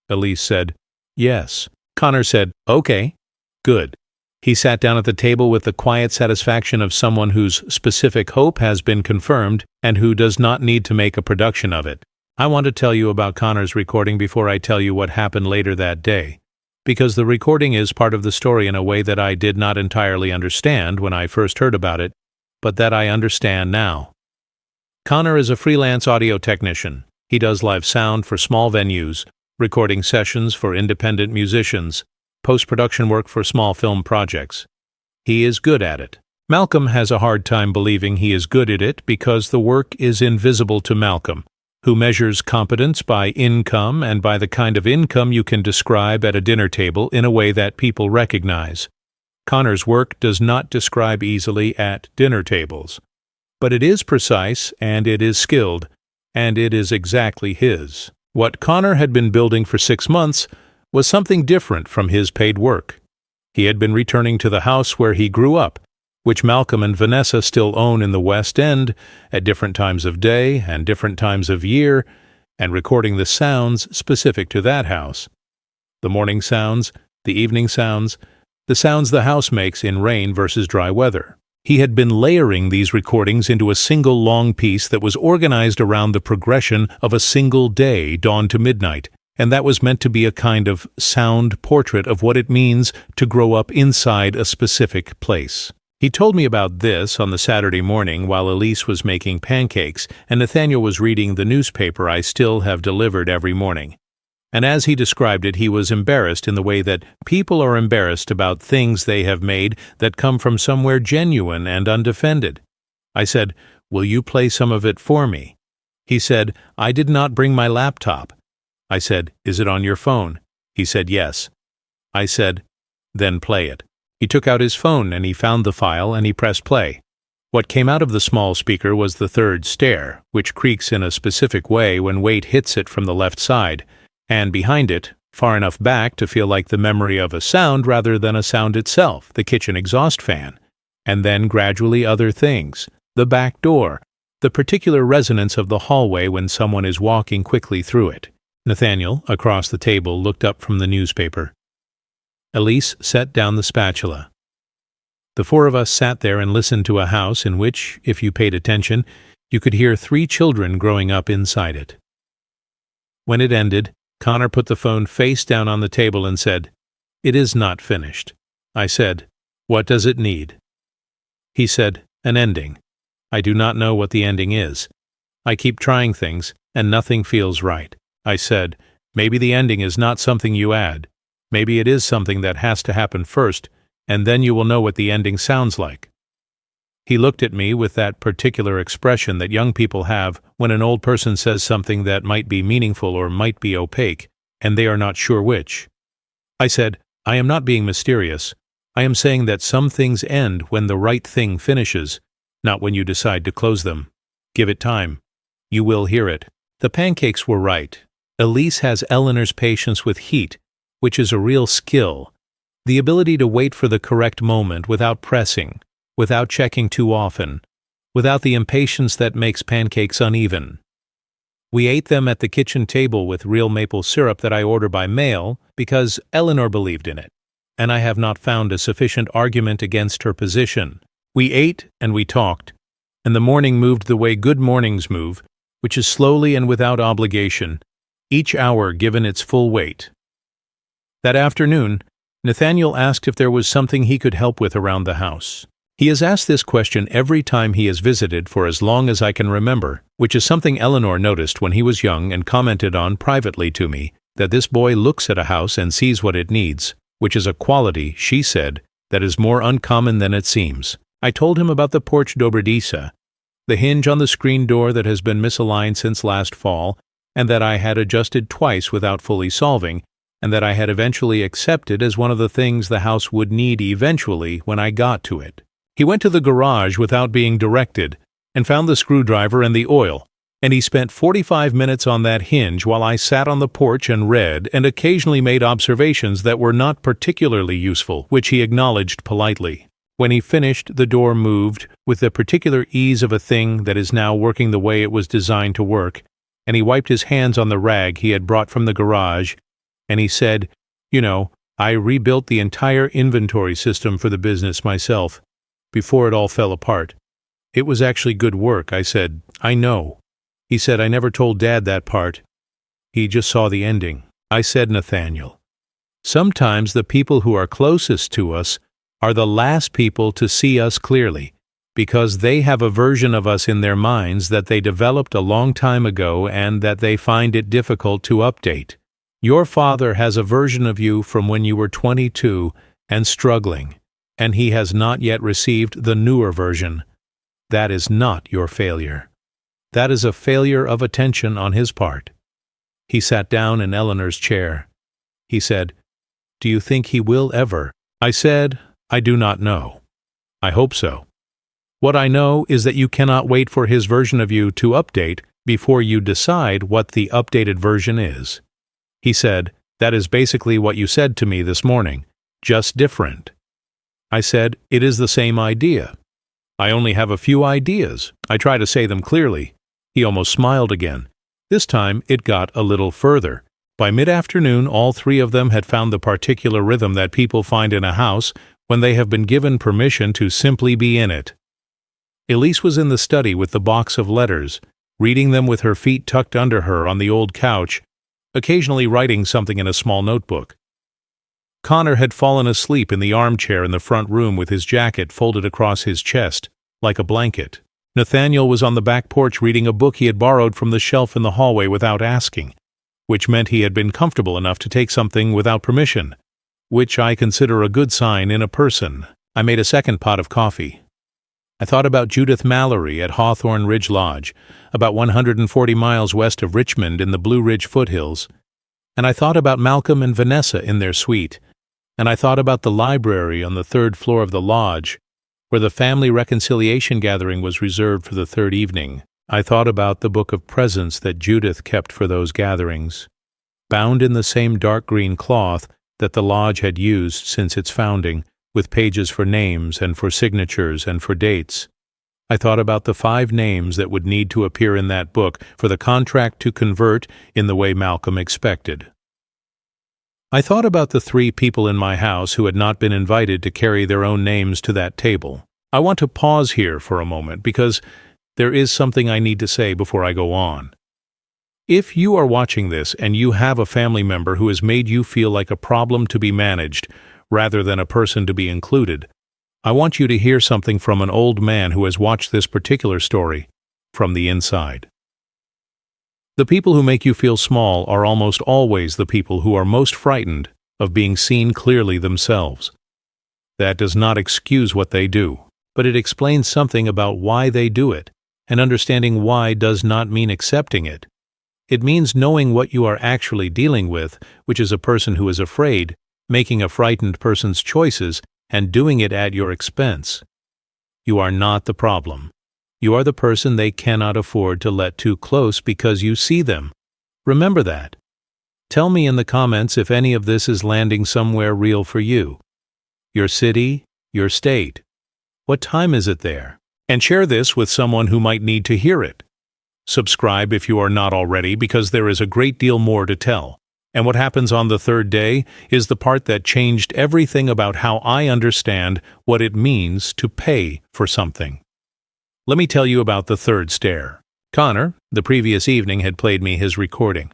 Elise said, "Yes." Connor said, "Okay, good." He sat down at the table with the quiet satisfaction of someone whose specific hope has been confirmed and who does not need to make a production of it. I want to tell you about Connor's recording before I tell you what happened later that day, because the recording is part of the story in a way that I did not entirely understand when I first heard about it, but that I understand now. Connor is a freelance audio technician. He does live sound for small venues, recording sessions for independent musicians, post-production work for small film projects. He is good at it. Malcolm has a hard time believing he is good at it because the work is invisible to Malcolm, who measures competence by income and by the kind of income you can describe at a dinner table in a way that people recognize. Connor's work does not describe easily at dinner tables, but it is precise and it is skilled, and it is exactly his. What Connor had been building for 6 months was something different from his paid work. He had been returning to the house where he grew up, which Malcolm and Vanessa still own in the West End at different times of day and different times of year, and recording the sounds specific to that house. The morning sounds, the evening sounds, the sounds the house makes in rain versus dry weather. He had been layering these recordings into a single long piece that was organized around the progression of a single day, dawn to midnight, and that was meant to be a kind of sound portrait of what it means to grow up inside a specific place. He told me about this on the Saturday morning while Elise was making pancakes and Nathaniel was reading the newspaper I still have delivered every morning. And as he described it, he was embarrassed in the way that people are embarrassed about things they have made that come from somewhere genuine and undefended. I said, "Will you play some of it for me?" He said, "I did not bring my laptop." I said, "Is it on your phone?" He said, "Yes." I said, "Then play it." He took out his phone and he found the file and he pressed play. What came out of the small speaker was the third stair, which creaks in a specific way when weight hits it from the left side, and behind it, far enough back to feel like the memory of a sound rather than a sound itself, the kitchen exhaust fan, and then gradually other things, the back door, the particular resonance of the hallway when someone is walking quickly through it. Nathaniel, across the table, looked up from the newspaper. Elise set down the spatula. The four of us sat there and listened to a house in which, if you paid attention, you could hear 3 children growing up inside it. When it ended, Connor put the phone face down on the table and said, "It is not finished." I said, "What does it need?" He said, "An ending. I do not know what the ending is. I keep trying things, and nothing feels right." I said, "Maybe the ending is not something you add. Maybe it is something that has to happen first, and then you will know what the ending sounds like." He looked at me with that particular expression that young people have when an old person says something that might be meaningful or might be opaque, and they are not sure which. I said, "I am not being mysterious. I am saying that some things end when the right thing finishes, not when you decide to close them. Give it time. You will hear it." The pancakes were right. Elise has Eleanor's patience with heat, which is a real skill. The ability to wait for the correct moment without pressing, without checking too often, without the impatience that makes pancakes uneven. We ate them at the kitchen table with real maple syrup that I order by mail because Eleanor believed in it, and I have not found a sufficient argument against her position. We ate and we talked, and the morning moved the way good mornings move, which is slowly and without obligation, each hour given its full weight. That afternoon, Nathaniel asked if there was something he could help with around the house. He has asked this question every time he has visited for as long as I can remember, which is something Eleanor noticed when he was young and commented on privately to me, that this boy looks at a house and sees what it needs, which is a quality, she said, that is more uncommon than it seems. I told him about the porch dobradiça, the hinge on the screen door that has been misaligned since last fall, and that I had adjusted twice without fully solving, and that I had eventually accepted as one of the things the house would need eventually when I got to it. He went to the garage without being directed, and found the screwdriver and the oil, and he spent 45 minutes on that hinge while I sat on the porch and read and occasionally made observations that were not particularly useful, which he acknowledged politely. When he finished, the door moved with the particular ease of a thing that is now working the way it was designed to work, and he wiped his hands on the rag he had brought from the garage, and he said, "You know, I rebuilt the entire inventory system for the business myself, before it all fell apart. It was actually good work." I said, "I know." He said, "I never told Dad that part. He just saw the ending." I said, "Nathaniel, sometimes the people who are closest to us are the last people to see us clearly, because they have a version of us in their minds that they developed a long time ago and that they find it difficult to update. Your father has a version of you from when you were 22 and struggling, and he has not yet received the newer version. That is not your failure. That is a failure of attention on his part." He sat down in Eleanor's chair. He said, "Do you think he will ever?" I said, "I do not know. I hope so. What I know is that you cannot wait for his version of you to update before you decide what the updated version is." He said, "That is basically what you said to me this morning, just different." I said, "It is the same idea. I only have a few ideas. I try to say them clearly." He almost smiled again. This time it got a little further. By mid-afternoon, all three of them had found the particular rhythm that people find in a house when they have been given permission to simply be in it. Elise was in the study with the box of letters, reading them with her feet tucked under her on the old couch, occasionally writing something in a small notebook. Connor had fallen asleep in the armchair in the front room with his jacket folded across his chest, like a blanket. Nathaniel was on the back porch reading a book he had borrowed from the shelf in the hallway without asking, which meant he had been comfortable enough to take something without permission, which I consider a good sign in a person. I made a second pot of coffee. I thought about Judith Mallory at Hawthorne Ridge Lodge, about 140 miles west of Richmond in the Blue Ridge foothills, and I thought about Malcolm and Vanessa in their suite, and I thought about the library on the third floor of the lodge, where the family reconciliation gathering was reserved for the third evening. I thought about the book of presents that Judith kept for those gatherings, bound in the same dark green cloth that the lodge had used since its founding, with pages for names and for signatures and for dates. I thought about the 5 names that would need to appear in that book for the contract to convert in the way Malcolm expected. I thought about the 3 people in my house who had not been invited to carry their own names to that table. I want to pause here for a moment because there is something I need to say before I go on. If you are watching this and you have a family member who has made you feel like a problem to be managed rather than a person to be included, I want you to hear something from an old man who has watched this particular story from the inside. The people who make you feel small are almost always the people who are most frightened of being seen clearly themselves. That does not excuse what they do, but it explains something about why they do it, and understanding why does not mean accepting it. It means knowing what you are actually dealing with, which is a person who is afraid, making a frightened person's choices, and doing it at your expense. You are not the problem. You are the person they cannot afford to let too close because you see them. Remember that. Tell me in the comments if any of this is landing somewhere real for you. Your city, your state. What time is it there? And share this with someone who might need to hear it. Subscribe if you are not already, because there is a great deal more to tell. And what happens on the third day is the part that changed everything about how I understand what it means to pay for something. Let me tell you about the third stair. Connor, the previous evening, had played me his recording.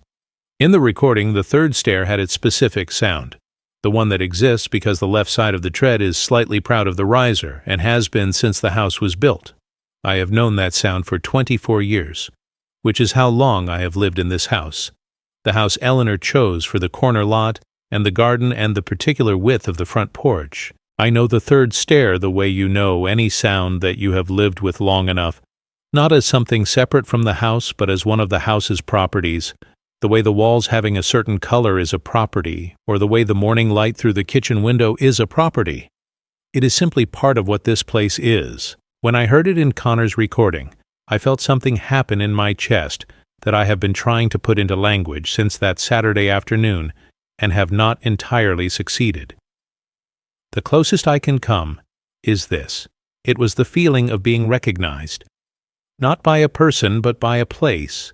In the recording, the third stair had its specific sound, the one that exists because the left side of the tread is slightly proud of the riser and has been since the house was built. I have known that sound for 24 years, which is how long I have lived in this house. The house Eleanor chose for the corner lot and the garden and the particular width of the front porch. I know the third stair the way you know any sound that you have lived with long enough, not as something separate from the house but as one of the house's properties. The way the walls having a certain color is a property, or the way the morning light through the kitchen window is a property. It is simply part of what this place is. When I heard it in Connor's recording, I felt something happen in my chest that I have been trying to put into language since that Saturday afternoon and have not entirely succeeded. The closest I can come is this. It was the feeling of being recognized, not by a person but by a place.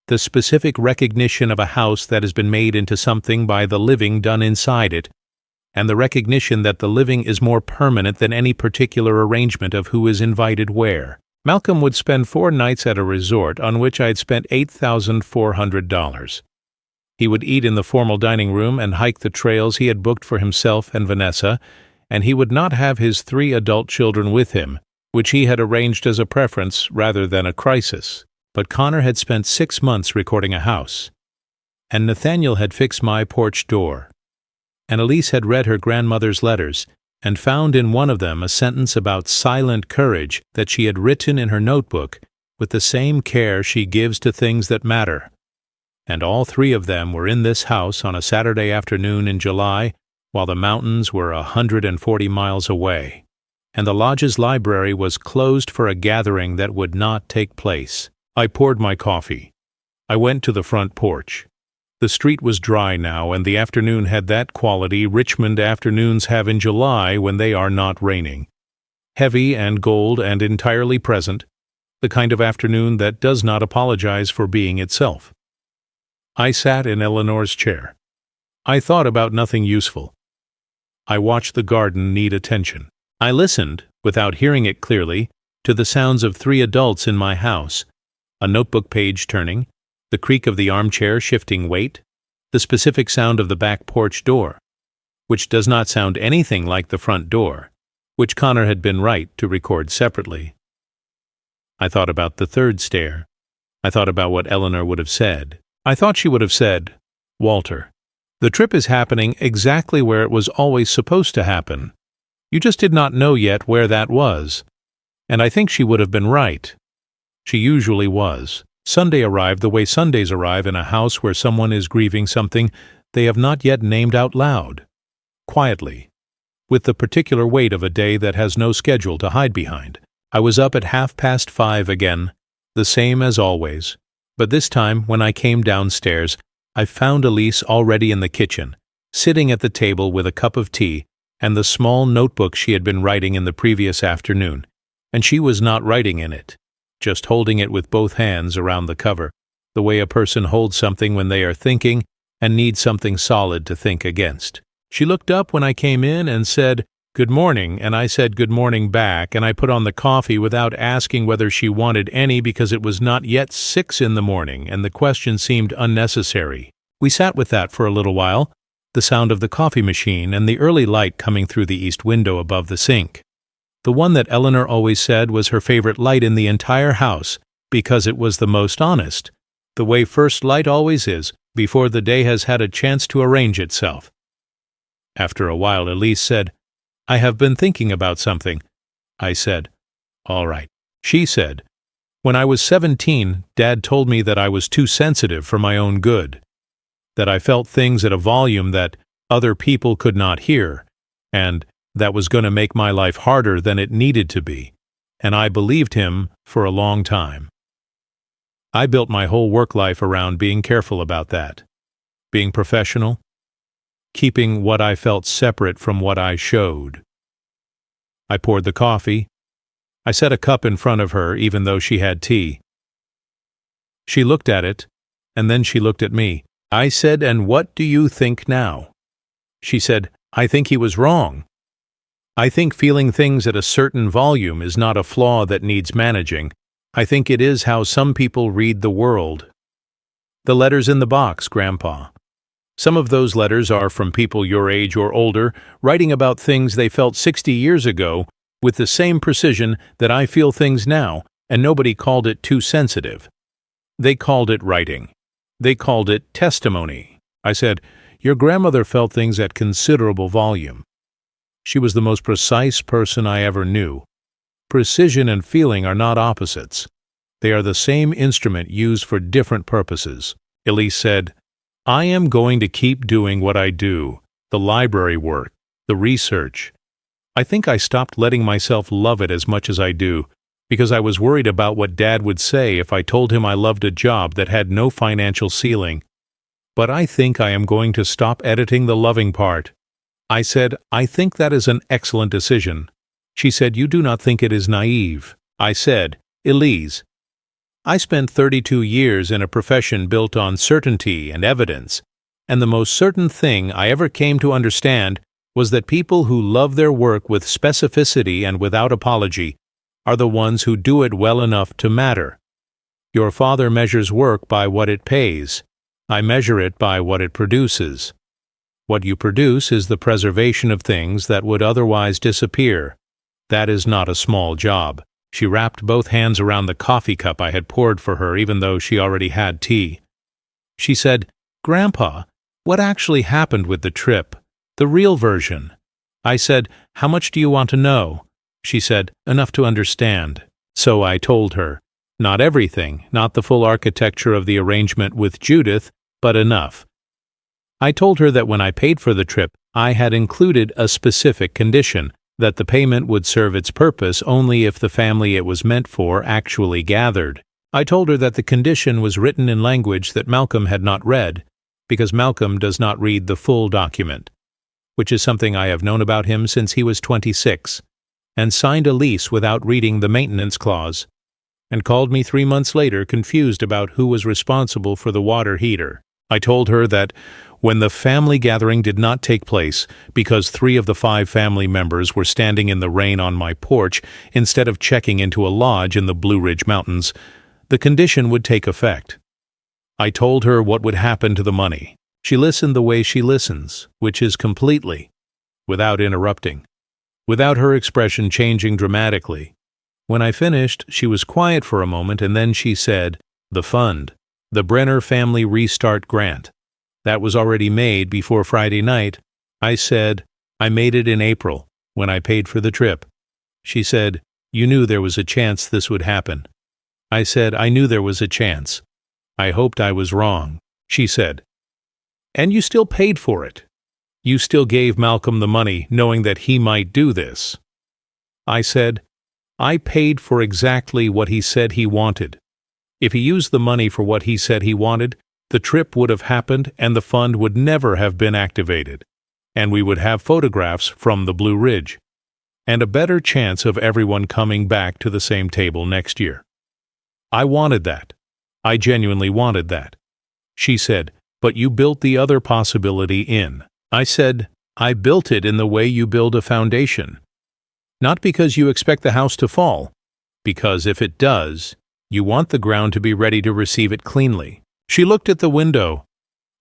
The specific recognition of a house that has been made into something by the living done inside it, and the recognition that the living is more permanent than any particular arrangement of who is invited where. Malcolm would spend 4 nights at a resort on which I had spent $8,400. He would eat in the formal dining room and hike the trails he had booked for himself and Vanessa, and he would not have his 3 adult children with him, which he had arranged as a preference rather than a crisis. But Connor had spent 6 months recording a house, and Nathaniel had fixed my porch door, and Elise had read her grandmother's letters and found in one of them a sentence about silent courage that she had written in her notebook with the same care she gives to things that matter. And all 3 of them were in this house on a Saturday afternoon in July, while the mountains were 140 miles away, and the lodge's library was closed for a gathering that would not take place. I poured my coffee. I went to the front porch. The street was dry now, and the afternoon had that quality Richmond afternoons have in July when they are not raining. Heavy and gold and entirely present, the kind of afternoon that does not apologize for being itself. I sat in Eleanor's chair. I thought about nothing useful. I watched the garden need attention. I listened, without hearing it clearly, to the sounds of 3 adults in my house, a notebook page turning, the creak of the armchair shifting weight, the specific sound of the back porch door, which does not sound anything like the front door, which Connor had been right to record separately. I thought about the 3rd stair. I thought about what Eleanor would have said. I thought she would have said, "Walter, the trip is happening exactly where it was always supposed to happen. You just did not know yet where that was." And I think she would have been right. She usually was. Sunday arrived the way Sundays arrive in a house where someone is grieving something they have not yet named out loud. Quietly, with the particular weight of a day that has no schedule to hide behind. I was up at 5:30 again, the same as always. But this time, when I came downstairs, I found Elise already in the kitchen, sitting at the table with a cup of tea and the small notebook she had been writing in the previous afternoon, and she was not writing in it, just holding it with both hands around the cover, the way a person holds something when they are thinking and need something solid to think against. She looked up when I came in and said, "Good morning," and I said good morning back, and I put on the coffee without asking whether she wanted any because it was not yet 6 in the morning, and the question seemed unnecessary. We sat with that for a little while, the sound of the coffee machine and the early light coming through the east window above the sink. The one that Eleanor always said was her favorite light in the entire house because it was the most honest, the way first light always is, before the day has had a chance to arrange itself. After a while Elise said, "I have been thinking about something." I said, "All right." She said, "When I was 17, Dad told me that I was too sensitive for my own good, that I felt things at a volume that other people could not hear, and that was going to make my life harder than it needed to be, and I believed him for a long time. I built my whole work life around being careful about that, being professional, keeping what I felt separate from what I showed." I poured the coffee. I set a cup in front of her even though she had tea. She looked at it, and then she looked at me. I said, "And what do you think now?" She said, "I think he was wrong. I think feeling things at a certain volume is not a flaw that needs managing. I think it is how some people read the world." "The letters in the box, Grandpa. Some of those letters are from people your age or older, writing about things they felt 60 years ago with the same precision that I feel things now, and nobody called it too sensitive. They called it writing. They called it testimony." I said, "Your grandmother felt things at considerable volume. She was the most precise person I ever knew. Precision and feeling are not opposites. They are the same instrument used for different purposes." Elise said, "I am going to keep doing what I do, the library work, the research. I think I stopped letting myself love it as much as I do, because I was worried about what Dad would say if I told him I loved a job that had no financial ceiling. But I think I am going to stop editing the loving part. I said, I think that is an excellent decision. She said, you do not think it is naive. I said, Elise, I spent 32 years in a profession built on certainty and evidence, and the most certain thing I ever came to understand was that people who love their work with specificity and without apology are the ones who do it well enough to matter. Your father measures work by what it pays. I measure it by what it produces. What you produce is the preservation of things that would otherwise disappear. That is not a small job. She wrapped both hands around the coffee cup I had poured for her, even though she already had tea. She said, Grandpa, what actually happened with the trip? The real version. I said, how much do you want to know? She said, enough to understand. So I told her. Not everything, not the full architecture of the arrangement with Judith, but enough. I told her that when I paid for the trip, I had included a specific condition, that the payment would serve its purpose only if the family it was meant for actually gathered. I told her that the condition was written in language that Malcolm had not read, because Malcolm does not read the full document, which is something I have known about him since he was 26, and signed a lease without reading the maintenance clause, and called me 3 months later confused about who was responsible for the water heater. I told her that when the family gathering did not take place because 3 of the 5 family members were standing in the rain on my porch instead of checking into a lodge in the Blue Ridge Mountains, the condition would take effect. I told her what would happen to the money. She listened the way she listens, which is completely, without interrupting, without her expression changing dramatically. When I finished, she was quiet for a moment, and then she said, the fund, the Brenner Family Restart Grant. That was already made before Friday night. I said, I made it in April, when I paid for the trip. She said, you knew there was a chance this would happen. I said, I knew there was a chance. I hoped I was wrong. She said, and you still paid for it. You still gave Malcolm the money, knowing that he might do this. I said, I paid for exactly what he said he wanted. If he used the money for what he said he wanted, the trip would have happened and the fund would never have been activated, and we would have photographs from the Blue Ridge, and a better chance of everyone coming back to the same table next year. I wanted that. I genuinely wanted that. She said, but you built the other possibility in. I said, I built it in the way you build a foundation. Not because you expect the house to fall, because if it does, you want the ground to be ready to receive it cleanly. She looked at the window.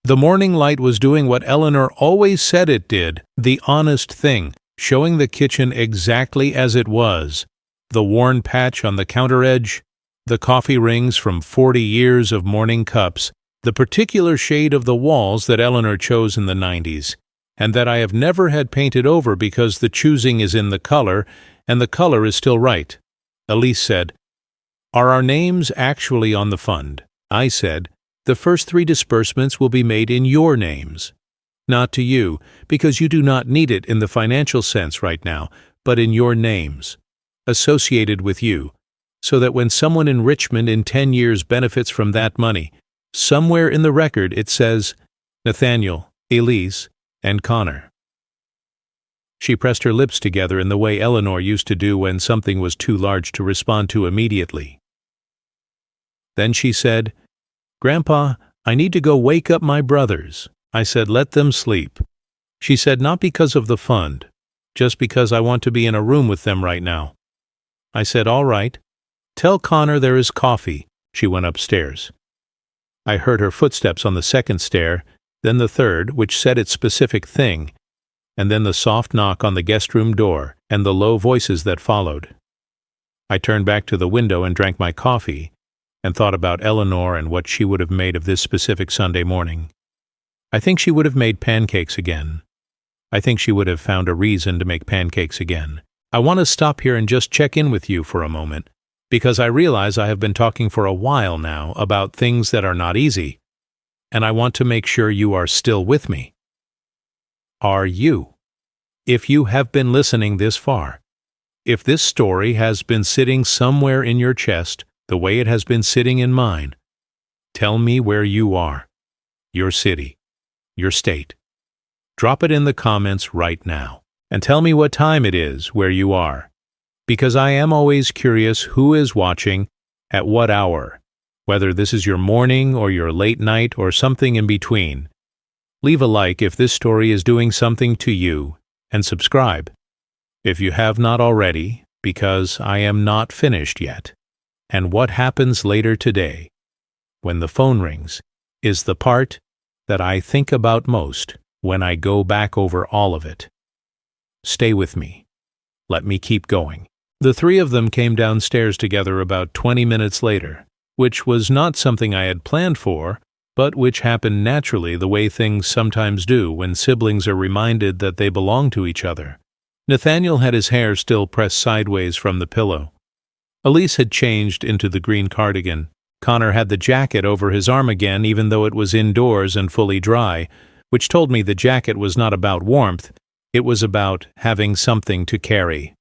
The morning light was doing what Eleanor always said it did, the honest thing, showing the kitchen exactly as it was. The worn patch on the counter edge, the coffee rings from 40 years of morning cups, the particular shade of the walls that Eleanor chose in the 90s, and that I have never had painted over because the choosing is in the color, and the color is still right. Elise said, are our names actually on the fund? I said, the first 3 disbursements will be made in your names. Not to you, because you do not need it in the financial sense right now, but in your names, associated with you, so that when someone in Richmond in 10 years benefits from that money, somewhere in the record it says, Nathaniel, Elise, and Connor. She pressed her lips together in the way Eleanor used to do when something was too large to respond to immediately. Then she said, Grandpa, I need to go wake up my brothers. I said, let them sleep. She said, not because of the fund, just because I want to be in a room with them right now. I said, all right. Tell Connor there is coffee. She went upstairs. I heard her footsteps on the 2nd stair, then the 3rd, which said its specific thing, and then the soft knock on the guest room door and the low voices that followed. I turned back to the window and drank my coffee, and thought about Eleanor and what she would have made of this specific Sunday morning. I think she would have made pancakes again. I think she would have found a reason to make pancakes again. I want to stop here and just check in with you for a moment, because I realize I have been talking for a while now about things that are not easy, and I want to make sure you are still with me. Are you? If you have been listening this far, If this story has been sitting somewhere in your chest the way it has been sitting in mine, tell me where you are, your city, your state. Drop it in the comments right now, and tell me what time it is where you are, because I am always curious who is watching, at what hour, whether this is your morning or your late night or something in between. Leave a like if this story is doing something to you, and subscribe if you have not already, because I am not finished yet. And what happens later today, when the phone rings, is the part that I think about most when I go back over all of it. Stay with me. Let me keep going. The three of them came downstairs together about 20 minutes later, which was not something I had planned for, but which happened naturally the way things sometimes do when siblings are reminded that they belong to each other. Nathaniel had his hair still pressed sideways from the pillow. Elise had changed into the green cardigan. Connor had the jacket over his arm again, even though it was indoors and fully dry, which told me the jacket was not about warmth, it was about having something to carry.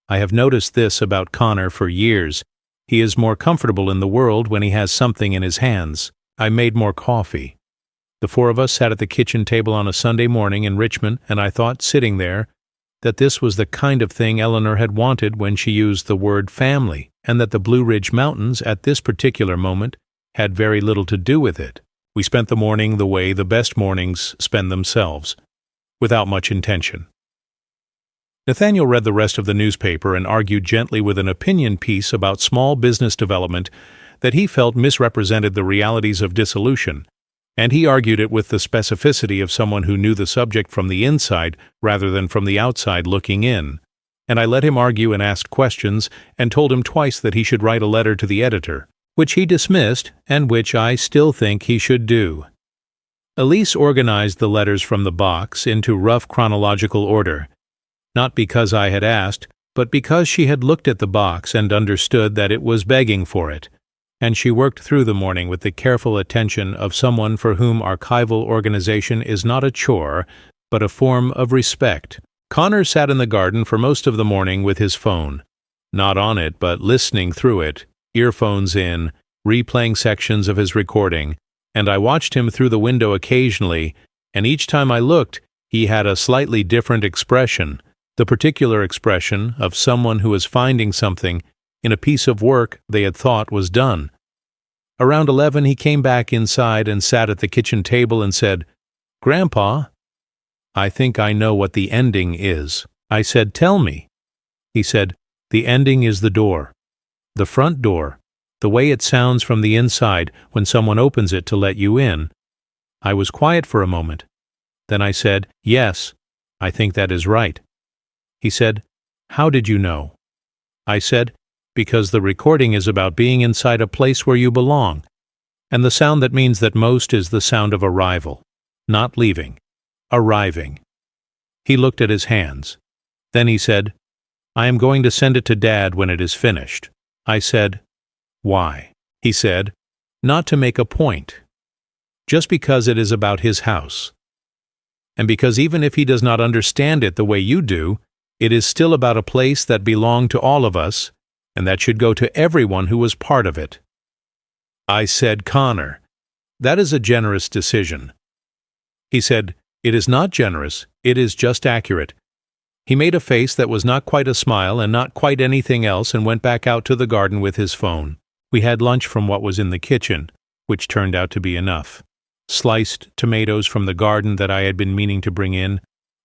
I have noticed this about Connor for years. He is more comfortable in the world when he has something in his hands. I made more coffee. The four of us sat at the kitchen table on a Sunday morning in Richmond, and I thought, sitting there, that this was the kind of thing Eleanor had wanted when she used the word family, and that the Blue Ridge Mountains at this particular moment had very little to do with it. We spent the morning the way the best mornings spend themselves, without much intention. Nathaniel read the rest of the newspaper and argued gently with an opinion piece about small business development that he felt misrepresented the realities of dissolution, and he argued it with the specificity of someone who knew the subject from the inside rather than from the outside looking in. And I let him argue and asked questions, and told him twice that he should write a letter to the editor, which he dismissed and which I still think he should do. Elise organized the letters from the box into rough chronological order, not because I had asked, but because she had looked at the box and understood that it was begging for it, and she worked through the morning with the careful attention of someone for whom archival organization is not a chore, but a form of respect. Connor sat in the garden for most of the morning with his phone, not on it but listening through it, earphones in, replaying sections of his recording, and I watched him through the window occasionally, and each time I looked, he had a slightly different expression, the particular expression of someone who is finding something in a piece of work they had thought was done. Around 11 he came back inside and sat at the kitchen table and said, "Grandpa, I think I know what the ending is." I said, "Tell me." He said, "The ending is the door. The front door, the way it sounds from the inside when someone opens it to let you in." I was quiet for a moment. Then I said, "Yes, I think that is right." He said, "How did you know?" I said, "Because the recording is about being inside a place where you belong, and the sound that means that most is the sound of arrival, not leaving, arriving." He looked at his hands. Then he said, "I am going to send it to Dad when it is finished." I said, "Why?" He said, "Not to make a point. Just because it is about his house. And because even if he does not understand it the way you do, it is still about a place that belonged to all of us, and that should go to everyone who was part of it." I said, "Connor, that is a generous decision." He said, "It is not generous, it is just accurate." He made a face that was not quite a smile and not quite anything else and went back out to the garden with his phone. We had lunch from what was in the kitchen, which turned out to be enough. Sliced tomatoes from the garden that I had been meaning to bring in,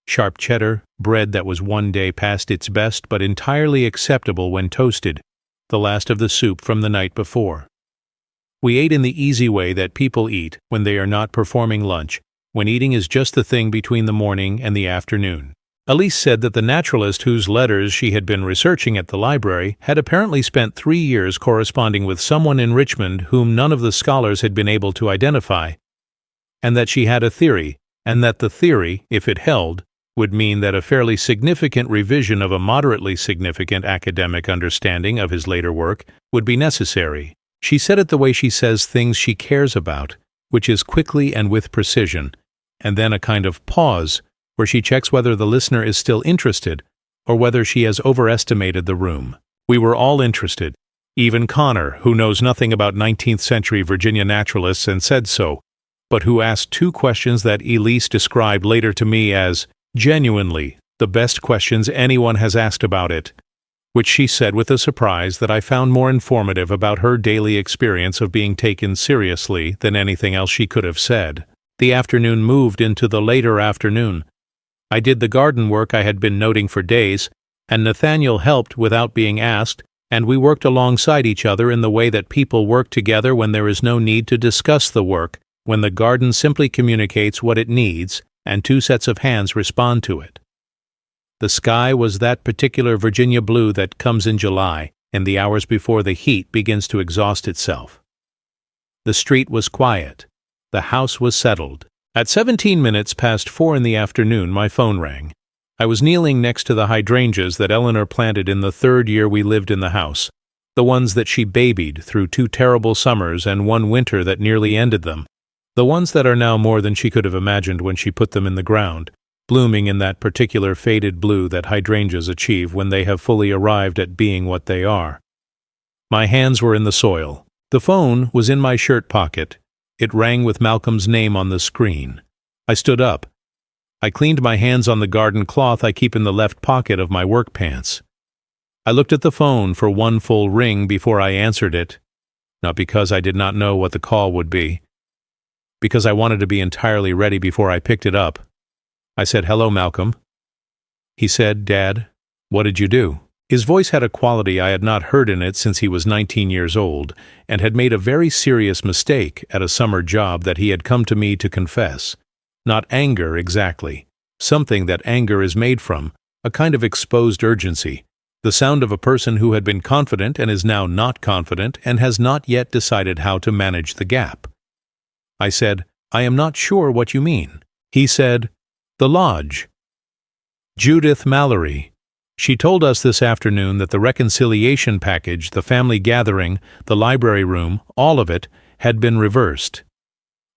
sharp cheddar, bread that was one day past its best but entirely acceptable when toasted, the last of the soup from the night before. We ate in the easy way that people eat when they are not performing lunch, when eating is just the thing between the morning and the afternoon. Elise said that the naturalist whose letters she had been researching at the library had apparently spent 3 years corresponding with someone in Richmond whom none of the scholars had been able to identify, and that she had a theory, and that the theory, if it held, would mean that a fairly significant revision of a moderately significant academic understanding of his later work would be necessary. She said it the way she says things she cares about, which is quickly and with precision, and then a kind of pause, where she checks whether the listener is still interested, or whether she has overestimated the room. We were all interested. Even Connor, who knows nothing about 19th century Virginia naturalists and said so, but who asked 2 questions that Elise described later to me as, genuinely, the best questions anyone has asked about it, which she said with a surprise that I found more informative about her daily experience of being taken seriously than anything else she could have said. The afternoon moved into the later afternoon. I did the garden work I had been noting for days, and Nathaniel helped without being asked, and we worked alongside each other in the way that people work together when there is no need to discuss the work, when the garden simply communicates what it needs, and 2 sets of hands respond to it. The sky was that particular Virginia blue that comes in July, in the hours before the heat begins to exhaust itself. The street was quiet. The house was settled. At 17 minutes past 4 in the afternoon, my phone rang. I was kneeling next to the hydrangeas that Eleanor planted in the 3rd year we lived in the house, the ones that she babied through 2 terrible summers and 1 winter that nearly ended them, the ones that are now more than she could have imagined when she put them in the ground, blooming in that particular faded blue that hydrangeas achieve when they have fully arrived at being what they are. My hands were in the soil. The phone was in my shirt pocket. It rang with Malcolm's name on the screen. I stood up. I cleaned my hands on the garden cloth I keep in the left pocket of my work pants. I looked at the phone for 1 full ring before I answered it, not because I did not know what the call would be, because I wanted to be entirely ready before I picked it up. I said, "Hello, Malcolm." He said, "Dad, what did you do?" His voice had a quality I had not heard in it since he was 19 years old, and had made a very serious mistake at a summer job that he had come to me to confess. Not anger exactly, something that anger is made from, a kind of exposed urgency, the sound of a person who had been confident and is now not confident and has not yet decided how to manage the gap. I said, "I am not sure what you mean." He said, "The lodge. Judith Mallory. She told us this afternoon that the reconciliation package, the family gathering, the library room, all of it, had been reversed.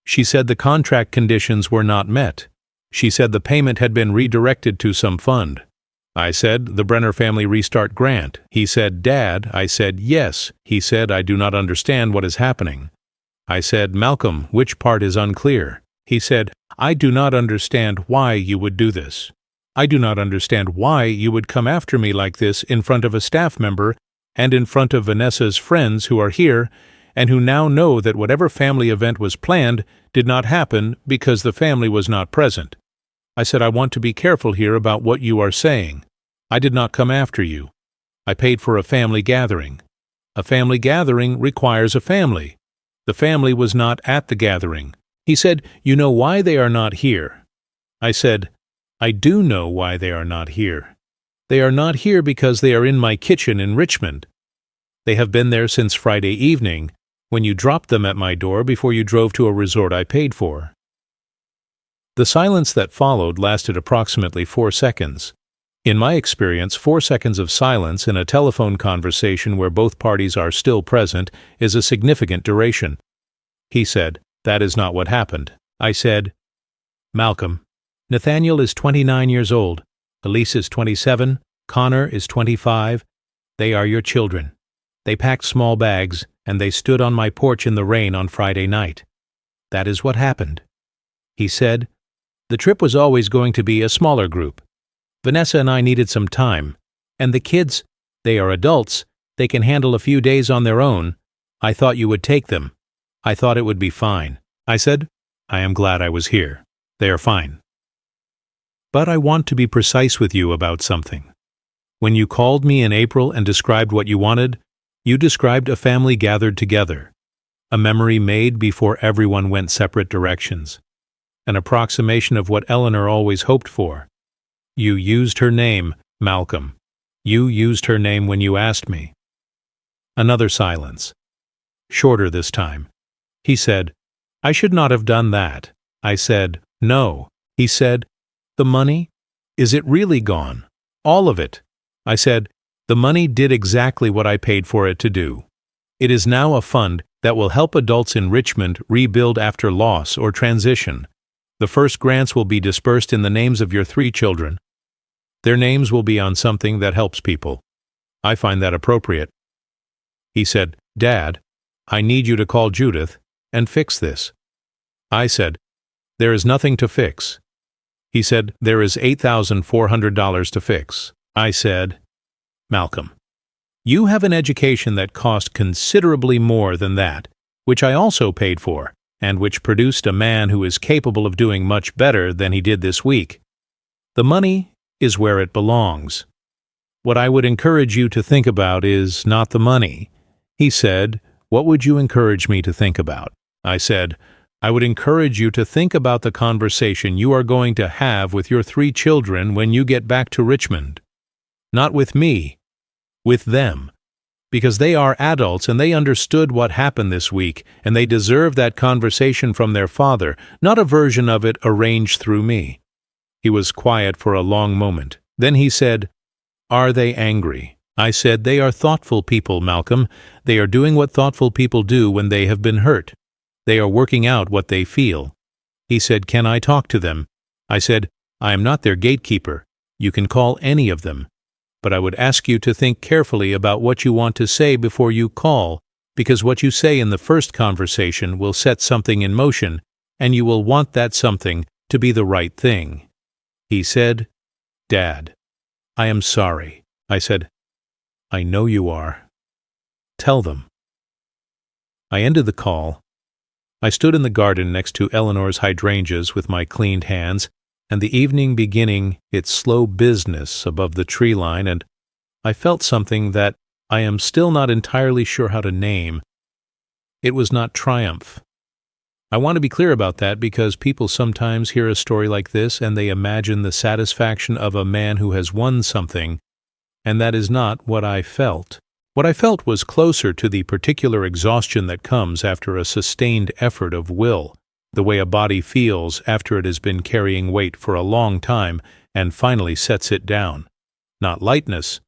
She said the contract conditions were not met. She said the payment had been redirected to some fund." I said, "The Brenner Family Restart Grant." He said, "Dad." I said, "Yes." He said, "I do not understand what is happening." I said, "Malcolm, which part is unclear?" He said, "I do not understand why you would do this. I do not understand why you would come after me like this in front of a staff member and in front of Vanessa's friends who are here and who now know that whatever family event was planned did not happen because the family was not present." I said, "I want to be careful here about what you are saying. I did not come after you. I paid for a family gathering. A family gathering requires a family. The family was not at the gathering." He said, "You know why they are not here." I said, "I do know why they are not here. They are not here because they are in my kitchen in Richmond. They have been there since Friday evening, when you dropped them at my door before you drove to a resort I paid for." The silence that followed lasted approximately 4 seconds. In my experience, 4 seconds of silence in a telephone conversation where both parties are still present is a significant duration. He said, "That is not what happened." I said, "Malcolm, Nathaniel is 29 years old, Elise is 27, Connor is 25. They are your children. They packed small bags, and they stood on my porch in the rain on Friday night. That is what happened." He said, "The trip was always going to be a smaller group. Vanessa and I needed some time, and the kids, they are adults, they can handle a few days on their own. I thought you would take them. I thought it would be fine." I said, "I am glad I was here. They are fine. But I want to be precise with you about something. When you called me in April and described what you wanted, you described a family gathered together, a memory made before everyone went separate directions, an approximation of what Eleanor always hoped for. You used her name, Malcolm. You used her name when you asked me." Another silence. Shorter this time. He said, "I should not have done that." I said, "No." He said, "The money? Is it really gone? All of it?" I said, "The money did exactly what I paid for it to do. It is now a fund that will help adults in Richmond rebuild after loss or transition. The first grants will be dispersed in the names of your 3 children. Their names will be on something that helps people. I find that appropriate." He said, "Dad, I need you to call Judith and fix this." I said, "There is nothing to fix." He said, "There is $8,400 to fix." I said, "Malcolm, you have an education that cost considerably more than that, which I also paid for, and which produced a man who is capable of doing much better than he did this week. The money is where it belongs. What I would encourage you to think about is not the money." He said, "What would you encourage me to think about?" I said, "I would encourage you to think about the conversation you are going to have with your 3 children when you get back to Richmond. Not with me, with them. Because they are adults and they understood what happened this week, and they deserve that conversation from their father, not a version of it arranged through me." He was quiet for a long moment. Then he said, "Are they angry?" I said, "They are thoughtful people, Malcolm. They are doing what thoughtful people do when they have been hurt. They are working out what they feel." He said, "Can I talk to them?" I said, "I am not their gatekeeper. You can call any of them. But I would ask you to think carefully about what you want to say before you call, because what you say in the first conversation will set something in motion, and you will want that something to be the right thing." He said, "Dad, I am sorry." I said, "I know you are. Tell them." I ended the call. I stood in the garden next to Eleanor's hydrangeas with my cleaned hands, and the evening beginning its slow business above the tree line, and I felt something that I am still not entirely sure how to name. It was not triumph. I want to be clear about that because people sometimes hear a story like this and they imagine the satisfaction of a man who has won something, and that is not what I felt. What I felt was closer to the particular exhaustion that comes after a sustained effort of will, the way a body feels after it has been carrying weight for a long time and finally sets it down. Not lightness,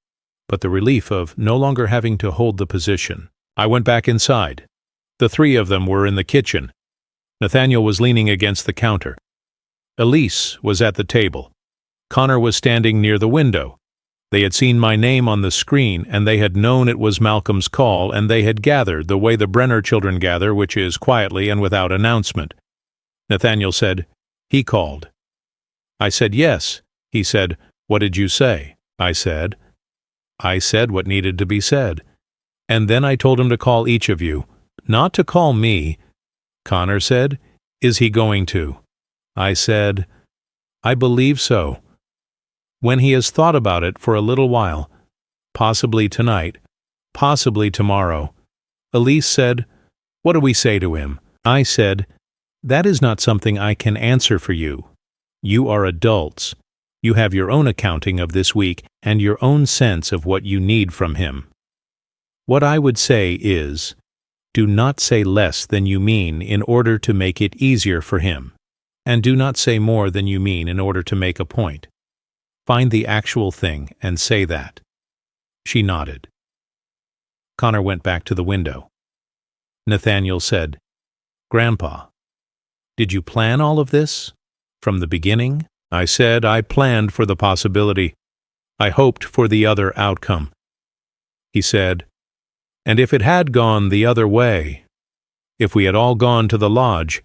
but the relief of no longer having to hold the position. I went back inside. The 3 of them were in the kitchen. Nathaniel was leaning against the counter. Elise was at the table. Connor was standing near the window. They had seen my name on the screen, and they had known it was Malcolm's call, and they had gathered the way the Brenner children gather, which is quietly and without announcement. Nathaniel said, "He called." I said, "Yes." He said, "What did you say?" I said what needed to be said. And then I told him to call each of you, not to call me. Connor said, "Is he going to?" I said, "I believe so. When he has thought about it for a little while, possibly tonight, possibly tomorrow." Elise said, "What do we say to him?" I said, "That is not something I can answer for you. You are adults. You have your own accounting of this week and your own sense of what you need from him. What I would say is, do not say less than you mean in order to make it easier for him, and do not say more than you mean in order to make a point. Find the actual thing and say that." She nodded. Connor went back to the window. Nathaniel said, "Grandpa, did you plan all of this? From the beginning?" I said, "I planned for the possibility. I hoped for the other outcome." He said, "And if it had gone the other way, if we had all gone to the lodge,"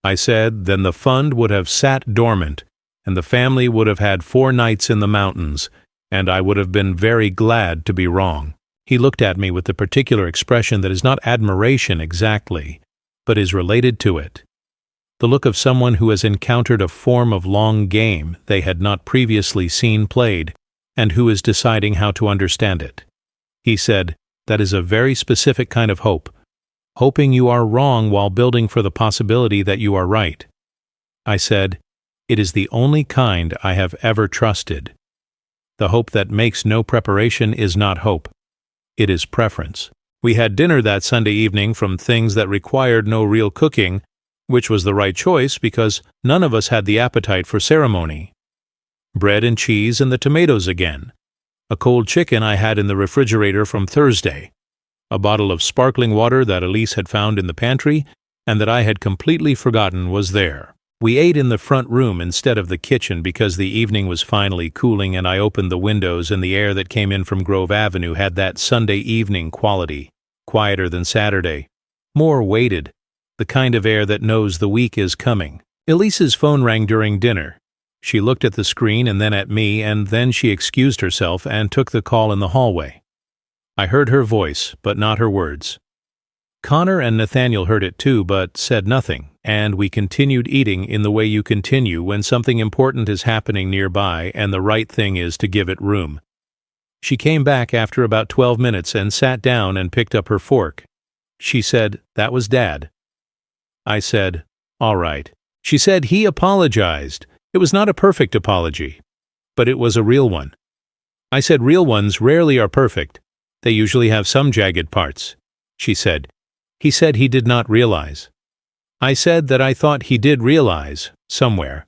I said, "then the fund would have sat dormant, and the family would have had 4 nights in the mountains, and I would have been very glad to be wrong." He looked at me with the particular expression that is not admiration exactly, but is related to it. The look of someone who has encountered a form of long game they had not previously seen played, and who is deciding how to understand it. He said, "That is a very specific kind of hope, hoping you are wrong while building for the possibility that you are right." I said, "It is the only kind I have ever trusted. The hope that makes no preparation is not hope. It is preference." We had dinner that Sunday evening from things that required no real cooking, which was the right choice because none of us had the appetite for ceremony. Bread and cheese and the tomatoes again. A cold chicken I had in the refrigerator from Thursday. A bottle of sparkling water that Elise had found in the pantry and that I had completely forgotten was there. We ate in the front room instead of the kitchen because the evening was finally cooling and I opened the windows and the air that came in from Grove Avenue had that Sunday evening quality, quieter than Saturday, more weighted, the kind of air that knows the week is coming. Elise's phone rang during dinner. She looked at the screen and then at me, and then she excused herself and took the call in the hallway. I heard her voice, but not her words. Connor and Nathaniel heard it too, but said nothing, and we continued eating in the way you continue when something important is happening nearby and the right thing is to give it room. She came back after about 12 minutes and sat down and picked up her fork. She said, "That was Dad." I said, "All right." She said he apologized. It was not a perfect apology, but it was a real one. I said real ones rarely are perfect. They usually have some jagged parts. She said, "He said he did not realize." I said that I thought he did realize, somewhere,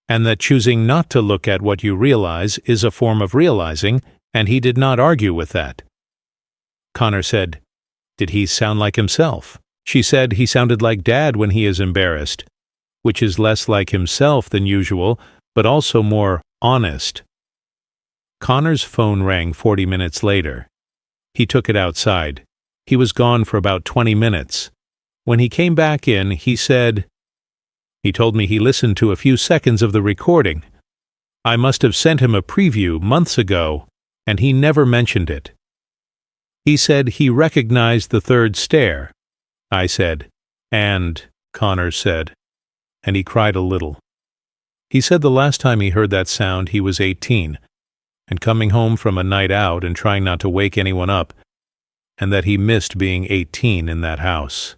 and that choosing not to look at what you realize is a form of realizing, and he did not argue with that. Connor said, "Did he sound like himself?" She said he sounded like Dad when he is embarrassed, which is less like himself than usual, but also more honest. Connor's phone rang 40 minutes later. He took it outside. He was gone for about 20 minutes. When he came back in, he said, he told me he listened to a few seconds of the recording. I must have sent him a preview months ago, and he never mentioned it. He said he recognized the third stair. I said, and, Connor said, and he cried a little. He said the last time he heard that sound he was 18, and coming home from a night out and trying not to wake anyone up, and that he missed being 18 in that house.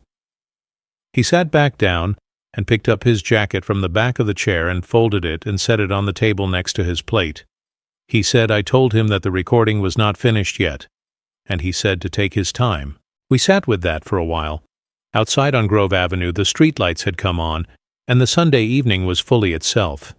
He sat back down and picked up his jacket from the back of the chair and folded it and set it on the table next to his plate. He said I told him that the recording was not finished yet, and he said to take his time. We sat with that for a while. Outside on Grove Avenue, the streetlights had come on, and the Sunday evening was fully itself.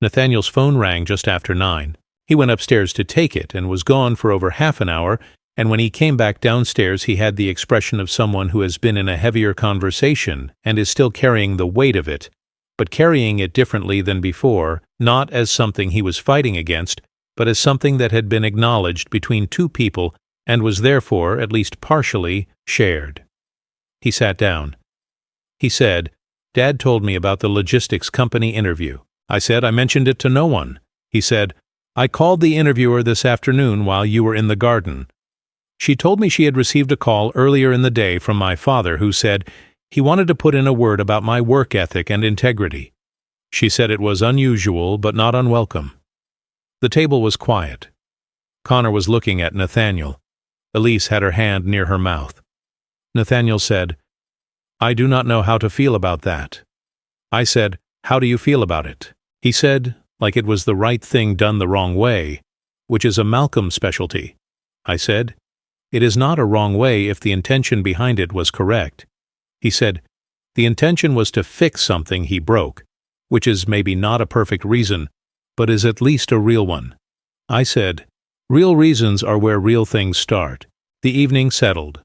Nathaniel's phone rang just after 9. He went upstairs to take it and was gone for over half an hour, and when he came back downstairs he had the expression of someone who has been in a heavier conversation and is still carrying the weight of it, but carrying it differently than before, not as something he was fighting against, but as something that had been acknowledged between two people and was therefore, at least partially, shared. He sat down. He said, "Dad told me about the logistics company interview." I said I mentioned it to no one. He said, "I called the interviewer this afternoon while you were in the garden. She told me she had received a call earlier in the day from my father who said he wanted to put in a word about my work ethic and integrity. She said it was unusual but not unwelcome." The table was quiet. Connor was looking at Nathaniel. Elise had her hand near her mouth. Nathaniel said, "I do not know how to feel about that." I said, "How do you feel about it?" He said, like it was the right thing done the wrong way, which is a Malcolm specialty. I said, "It is not a wrong way if the intention behind it was correct." He said, "The intention was to fix something he broke, which is maybe not a perfect reason, but is at least a real one." I said, "Real reasons are where real things start." The evening settled.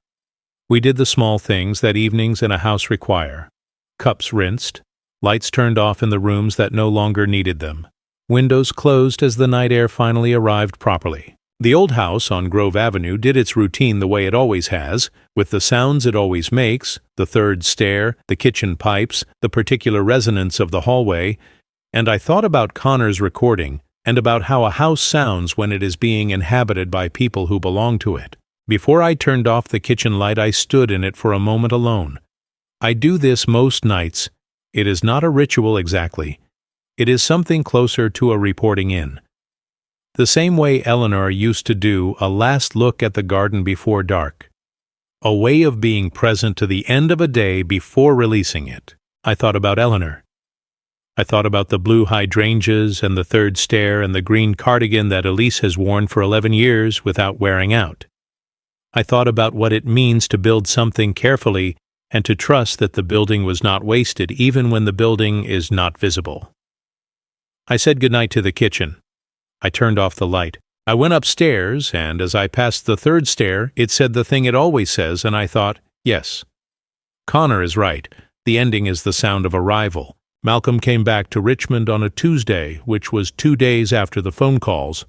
We did the small things that evenings in a house require. Cups rinsed, lights turned off in the rooms that no longer needed them, windows closed as the night air finally arrived properly. The old house on Grove Avenue did its routine the way it always has, with the sounds it always makes, the third stair, the kitchen pipes, the particular resonance of the hallway, and I thought about Connor's recording and about how a house sounds when it is being inhabited by people who belong to it. Before I turned off the kitchen light, I stood in it for a moment alone. I do this most nights. It is not a ritual exactly. It is something closer to a reporting in. The same way Eleanor used to do a last look at the garden before dark. A way of being present to the end of a day before releasing it. I thought about Eleanor. I thought about the blue hydrangeas and the third stair and the green cardigan that Elise has worn for 11 years without wearing out. I thought about what it means to build something carefully and to trust that the building was not wasted even when the building is not visible. I said goodnight to the kitchen. I turned off the light. I went upstairs, and as I passed the third stair, it said the thing it always says, and I thought, yes. Connor is right. The ending is the sound of arrival. Malcolm came back to Richmond on a Tuesday, which was 2 days after the phone calls,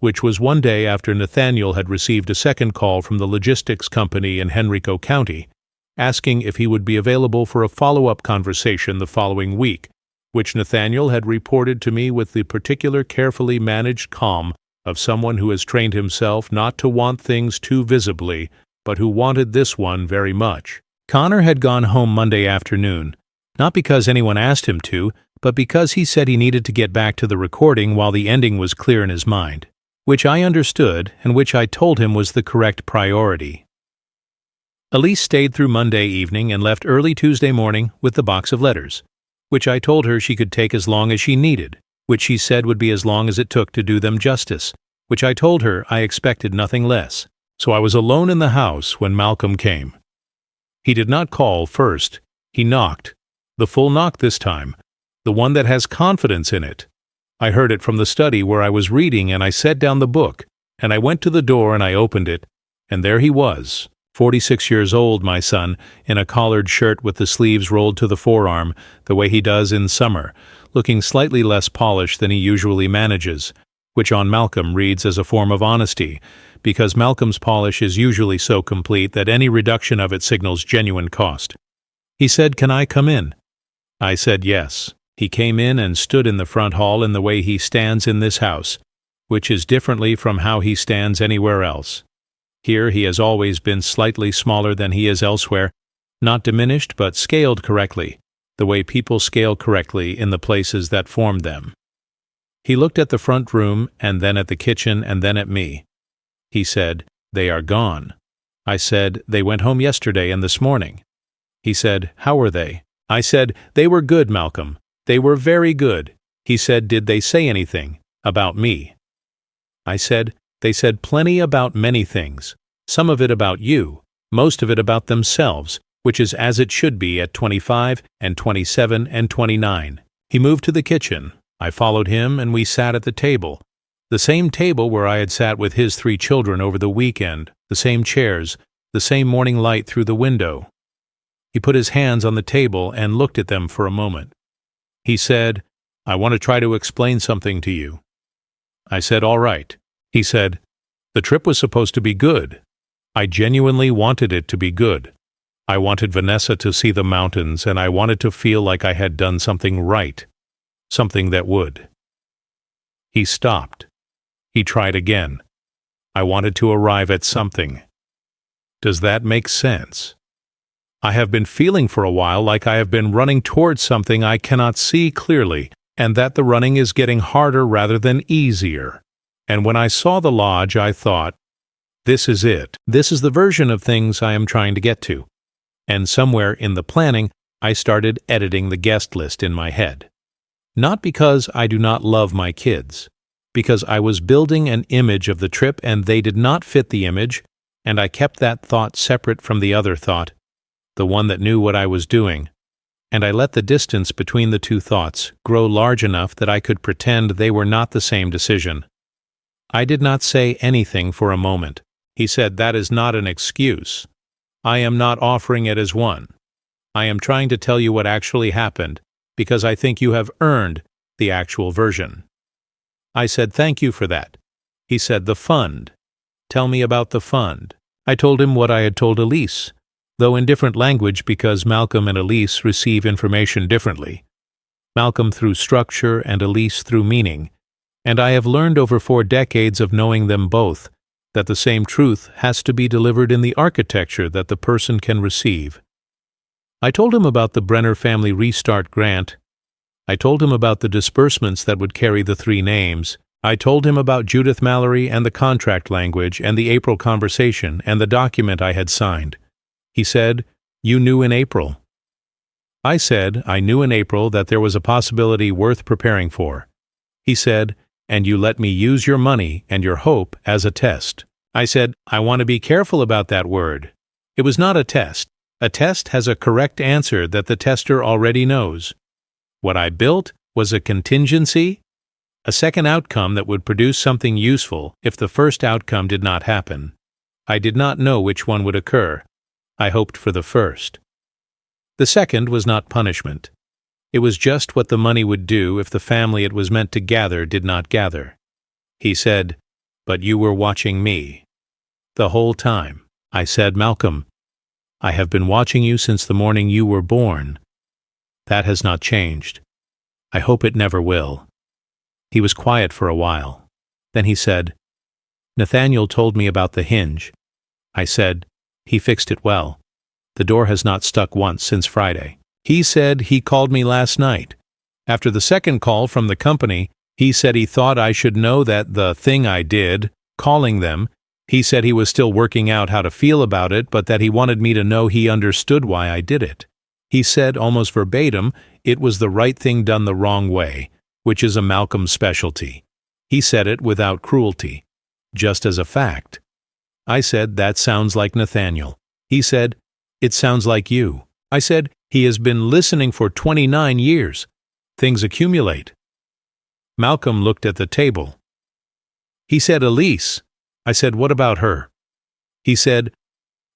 which was 1 day after Nathaniel had received a second call from the logistics company in Henrico County, asking if he would be available for a follow-up conversation the following week, which Nathaniel had reported to me with the particular carefully managed calm of someone who has trained himself not to want things too visibly, but who wanted this one very much. Connor had gone home Monday afternoon, not because anyone asked him to, but because he said he needed to get back to the recording while the ending was clear in his mind, which I understood and which I told him was the correct priority. Elise stayed through Monday evening and left early Tuesday morning with the box of letters, which I told her she could take as long as she needed, which she said would be as long as it took to do them justice, which I told her I expected nothing less. So I was alone in the house when Malcolm came. He did not call first. He knocked. The full knock this time, the one that has confidence in it. I heard it from the study where I was reading, and I set down the book, and I went to the door and I opened it, and there he was, 46 years old, my son, in a collared shirt with the sleeves rolled to the forearm, the way he does in summer, looking slightly less polished than he usually manages, which on Malcolm reads as a form of honesty, because Malcolm's polish is usually so complete that any reduction of it signals genuine cost. He said, "Can I come in?" I said yes. He came in and stood in the front hall in the way he stands in this house, which is differently from how he stands anywhere else. Here he has always been slightly smaller than he is elsewhere, not diminished but scaled correctly, the way people scale correctly in the places that formed them. He looked at the front room and then at the kitchen and then at me. He said, "They are gone." I said, "They went home yesterday and this morning." He said, "How were they?" I said, "They were good, Malcolm. They were very good." He said, "Did they say anything about me?" I said, "They said plenty about many things, some of it about you, most of it about themselves, which is as it should be at 25 and 27 and 29. He moved to the kitchen. I followed him and we sat at the table, the same table where I had sat with his 3 children over the weekend, the same chairs, the same morning light through the window. He put his hands on the table and looked at them for a moment. He said, "I want to try to explain something to you." I said, "All right." He said, "The trip was supposed to be good. I genuinely wanted it to be good. I wanted Vanessa to see the mountains, and I wanted to feel like I had done something right, something that would." He stopped. He tried again. "I wanted to arrive at something. Does that make sense? I have been feeling for a while like I have been running towards something I cannot see clearly, and that the running is getting harder rather than easier. And when I saw the lodge, I thought, this is it. This is the version of things I am trying to get to." And somewhere in the planning, I started editing the guest list in my head. Not because I do not love my kids, because I was building an image of the trip and they did not fit the image, and I kept that thought separate from the other thought, the one that knew what I was doing, and I let the distance between the two thoughts grow large enough that I could pretend they were not the same decision. I did not say anything for a moment. He said, "That is not an excuse. I am not offering it as one. I am trying to tell you what actually happened, because I think you have earned the actual version." I said, "Thank you for that." He said, "The fund. Tell me about the fund." I told him what I had told Elise, though in different language because Malcolm and Elise receive information differently. Malcolm through structure and Elise through meaning, and I have learned over 4 decades of knowing them both that the same truth has to be delivered in the architecture that the person can receive. I told him about the Brenner Family Restart Grant. I told him about the disbursements that would carry the 3 names. I told him about Judith Mallory and the contract language and the April conversation and the document I had signed. He said, "You knew in April." I said, "I knew in April that there was a possibility worth preparing for." He said, "And you let me use your money and your hope as a test." I said, "I want to be careful about that word. It was not a test. A test has a correct answer that the tester already knows. What I built was a contingency, a second outcome that would produce something useful if the first outcome did not happen. I did not know which one would occur. I hoped for the first. The second was not punishment. It was just what the money would do if the family it was meant to gather did not gather. He said, "But you were watching me." "The whole time." I said, "Malcolm, I have been watching you since the morning you were born. That has not changed. I hope it never will." He was quiet for a while. Then he said, "Nathaniel told me about the hinge." I said, "He fixed it well. The door has not stuck once since Friday." He said he called me last night. After the second call from the company, he said he thought I should know that the thing I did, calling them, he said he was still working out how to feel about it, but that he wanted me to know he understood why I did it. He said, almost verbatim, it was the right thing done the wrong way, which is a Malcolm specialty. He said it without cruelty, just as a fact. I said, "That sounds like Nathaniel." He said, "It sounds like you." I said, "He has been listening for 29 years. Things accumulate." Malcolm looked at the table. He said, "Elise." I said, "What about her?" He said,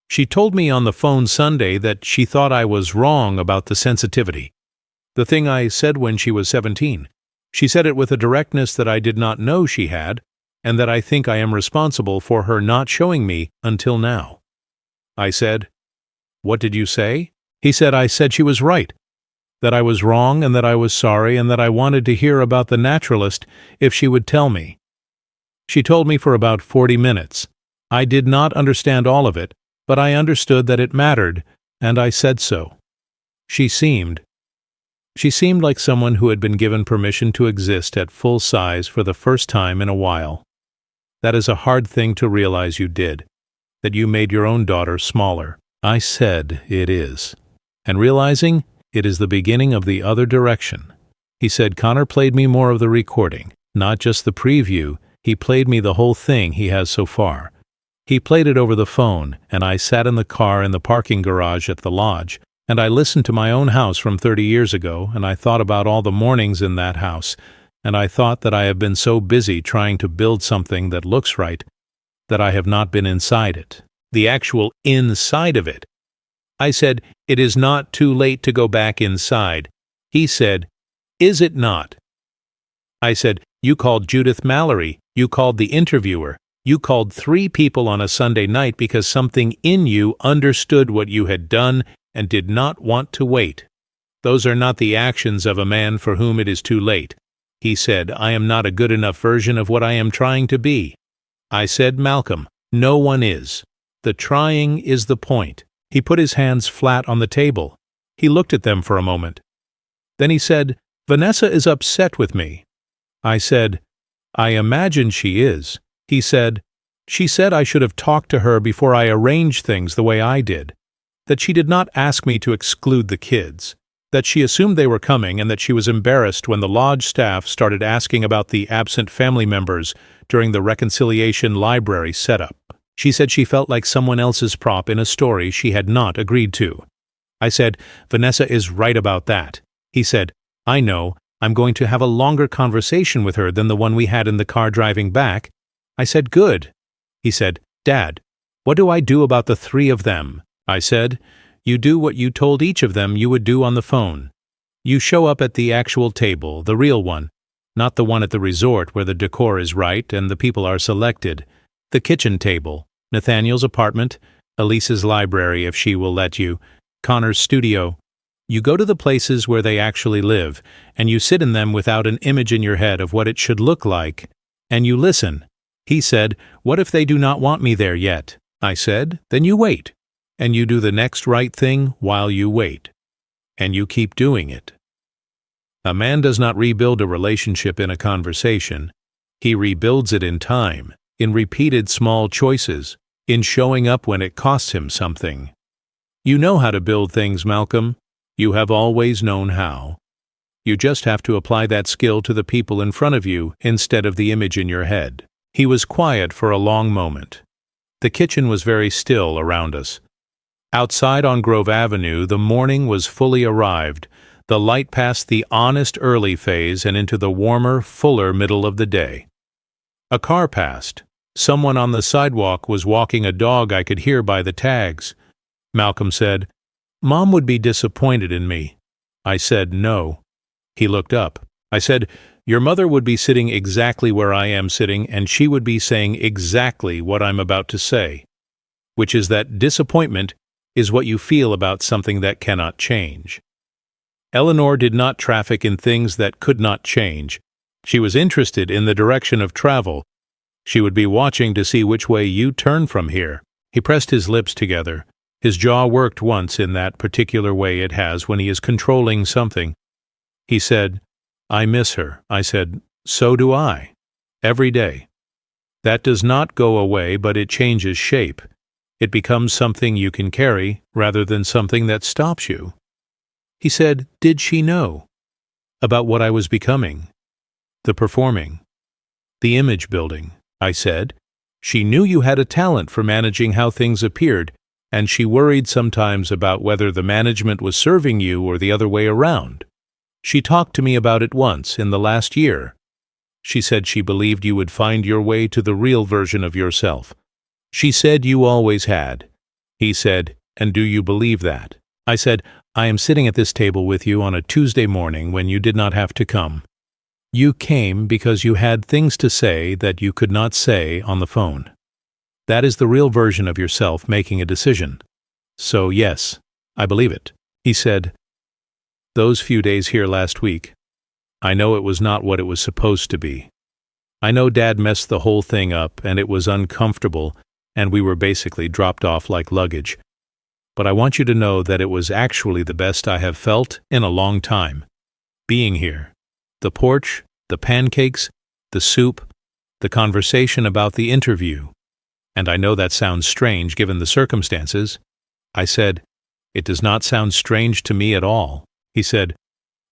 "She told me on the phone Sunday that she thought I was wrong about the sensitivity. The thing I said when she was 17. She said it with a directness that I did not know she had, and that I think I am responsible for her not showing me until now." I said, "What did you say?" He said, "I said she was right, that I was wrong and that I was sorry and that I wanted to hear about the naturalist if she would tell me." She told me for about 40 minutes. I did not understand all of it, but I understood that it mattered, and I said so. She seemed like someone who had been given permission to exist at full size for the first time in a while. That is a hard thing to realize you did, that you made your own daughter smaller. I said it is. And realizing it is the beginning of the other direction. He said Connor played me more of the recording, not just the preview. He played me the whole thing he has so far. He played it over the phone, and I sat in the car in the parking garage at the lodge, and I listened to my own house from 30 years ago, and I thought about all the mornings in that house, and I thought that I have been so busy trying to build something that looks right, that I have not been inside it, the actual inside of it. I said, "It is not too late to go back inside." He said, "Is it not?" I said, "You called Judith Mallory, you called the interviewer, you called 3 people on a Sunday night because something in you understood what you had done and did not want to wait. Those are not the actions of a man for whom it is too late." He said, "I am not a good enough version of what I am trying to be." I said, "Malcolm, no one is. The trying is the point." He put his hands flat on the table. He looked at them for a moment. Then he said, "Vanessa is upset with me." I said, "I imagine she is." He said, "She said I should have talked to her before I arranged things the way I did, that she did not ask me to exclude the kids, that she assumed they were coming and that she was embarrassed when the lodge staff started asking about the absent family members during the reconciliation library setup. She said she felt like someone else's prop in a story she had not agreed to." I said, "Vanessa is right about that." He said, "I know. I'm going to have a longer conversation with her than the one we had in the car driving back." I said, "Good." He said, "Dad, what do I do about the 3 of them?" I said, "You do what you told each of them you would do on the phone. You show up at the actual table, the real one, not the one at the resort where the decor is right and the people are selected. The kitchen table, Nathaniel's apartment, Elise's library if she will let you, Connor's studio. You go to the places where they actually live, and you sit in them without an image in your head of what it should look like, and you listen." He said, "What if they do not want me there yet?" I said, "Then you wait, and you do the next right thing while you wait, and you keep doing it." A man does not rebuild a relationship in a conversation. He rebuilds it in time, in repeated small choices, in showing up when it costs him something. You know how to build things, Malcolm. You have always known how. You just have to apply that skill to the people in front of you instead of the image in your head. He was quiet for a long moment. The kitchen was very still around us. Outside on Grove Avenue, the morning was fully arrived. The light passed the honest early phase and into the warmer, fuller middle of the day. A car passed. Someone on the sidewalk was walking a dog I could hear by the tags. Malcolm said, "Mom would be disappointed in me." I said, "No." He looked up. I said, "Your mother would be sitting exactly where I am sitting, and she would be saying exactly what I'm about to say, which is that disappointment is what you feel about something that cannot change." Eleanor did not traffic in things that could not change. She was interested in the direction of travel. She would be watching to see which way you turn from here. He pressed his lips together. His jaw worked once in that particular way it has when he is controlling something. He said, "I miss her." I said, "So do I. Every day." That does not go away, but it changes shape. It becomes something you can carry rather than something that stops you. He said, "Did she know?" About what I was becoming. The performing. The image building. I said, "She knew you had a talent for managing how things appeared, and she worried sometimes about whether the management was serving you or the other way around. She talked to me about it once in the last year. She said she believed you would find your way to the real version of yourself. She said you always had." He said, "And do you believe that?" I said, "I am sitting at this table with you on a Tuesday morning when you did not have to come. You came because you had things to say that you could not say on the phone. That is the real version of yourself making a decision. So yes, I believe it." He said, "Those few days here last week, I know it was not what it was supposed to be. I know Dad messed the whole thing up and it was uncomfortable and we were basically dropped off like luggage. But I want you to know that it was actually the best I have felt in a long time. Being here. The porch, the pancakes, the soup, the conversation about the interview. And I know that sounds strange given the circumstances." I said, "It does not sound strange to me at all." He said,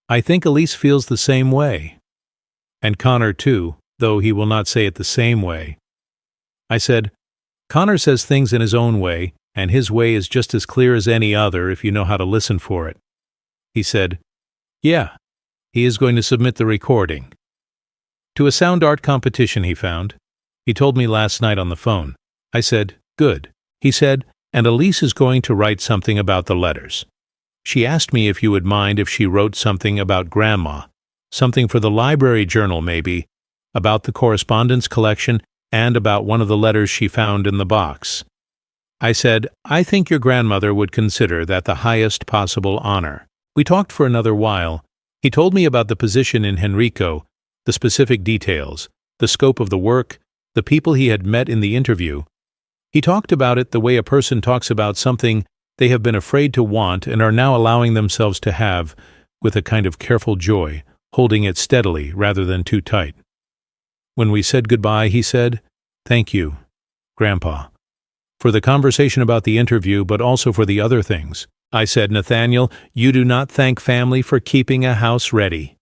"I think Elise feels the same way. And Connor too, though he will not say it the same way." I said, "Connor says things in his own way, and his way is just as clear as any other if you know how to listen for it." He said, "Yeah, he is going to submit the recording to a sound art competition he found. He told me last night on the phone." I said, "Good." He said, "And Elise is going to write something about the letters. She asked me if you would mind if she wrote something about Grandma, something for the library journal maybe, about the correspondence collection and about one of the letters she found in the box." I said, "I think your grandmother would consider that the highest possible honor." We talked for another while. He told me about the position in Henrico, the specific details, the scope of the work, the people he had met in the interview. He talked about it the way a person talks about something they have been afraid to want and are now allowing themselves to have, with a kind of careful joy, holding it steadily rather than too tight. When we said goodbye, he said, "Thank you, Grandpa, for the conversation about the interview, but also for the other things." I said, "Nathaniel, you do not thank family for keeping a house ready."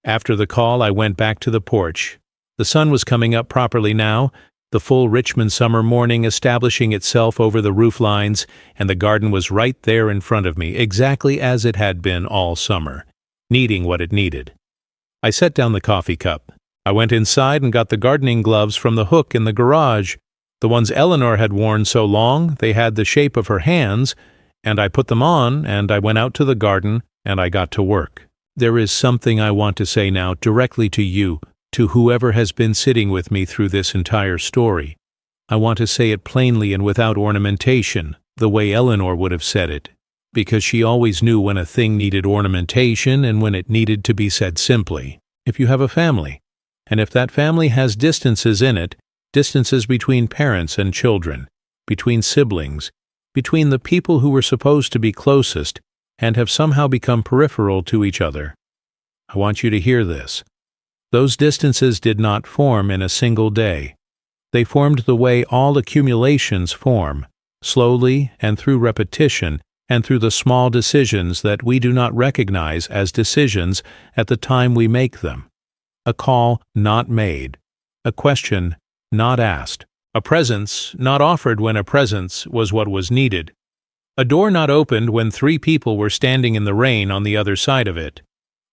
After the call, I went back to the porch. The sun was coming up properly now, the full Richmond summer morning establishing itself over the roof lines, and the garden was right there in front of me, exactly as it had been all summer, needing what it needed. I set down the coffee cup. I went inside and got the gardening gloves from the hook in the garage. The ones Eleanor had worn so long, they had the shape of her hands, and I put them on, and I went out to the garden, and I got to work. There is something I want to say now directly to you, to whoever has been sitting with me through this entire story. I want to say it plainly and without ornamentation, the way Eleanor would have said it, because she always knew when a thing needed ornamentation and when it needed to be said simply. If you have a family, and if that family has distances in it, distances between parents and children, between siblings, between the people who were supposed to be closest and have somehow become peripheral to each other, I want you to hear this. Those distances did not form in a single day. They formed the way all accumulations form, slowly and through repetition and through the small decisions that we do not recognize as decisions at the time we make them. A call not made, a question not asked, a presence not offered when a presence was what was needed, a door not opened when 3 people were standing in the rain on the other side of it.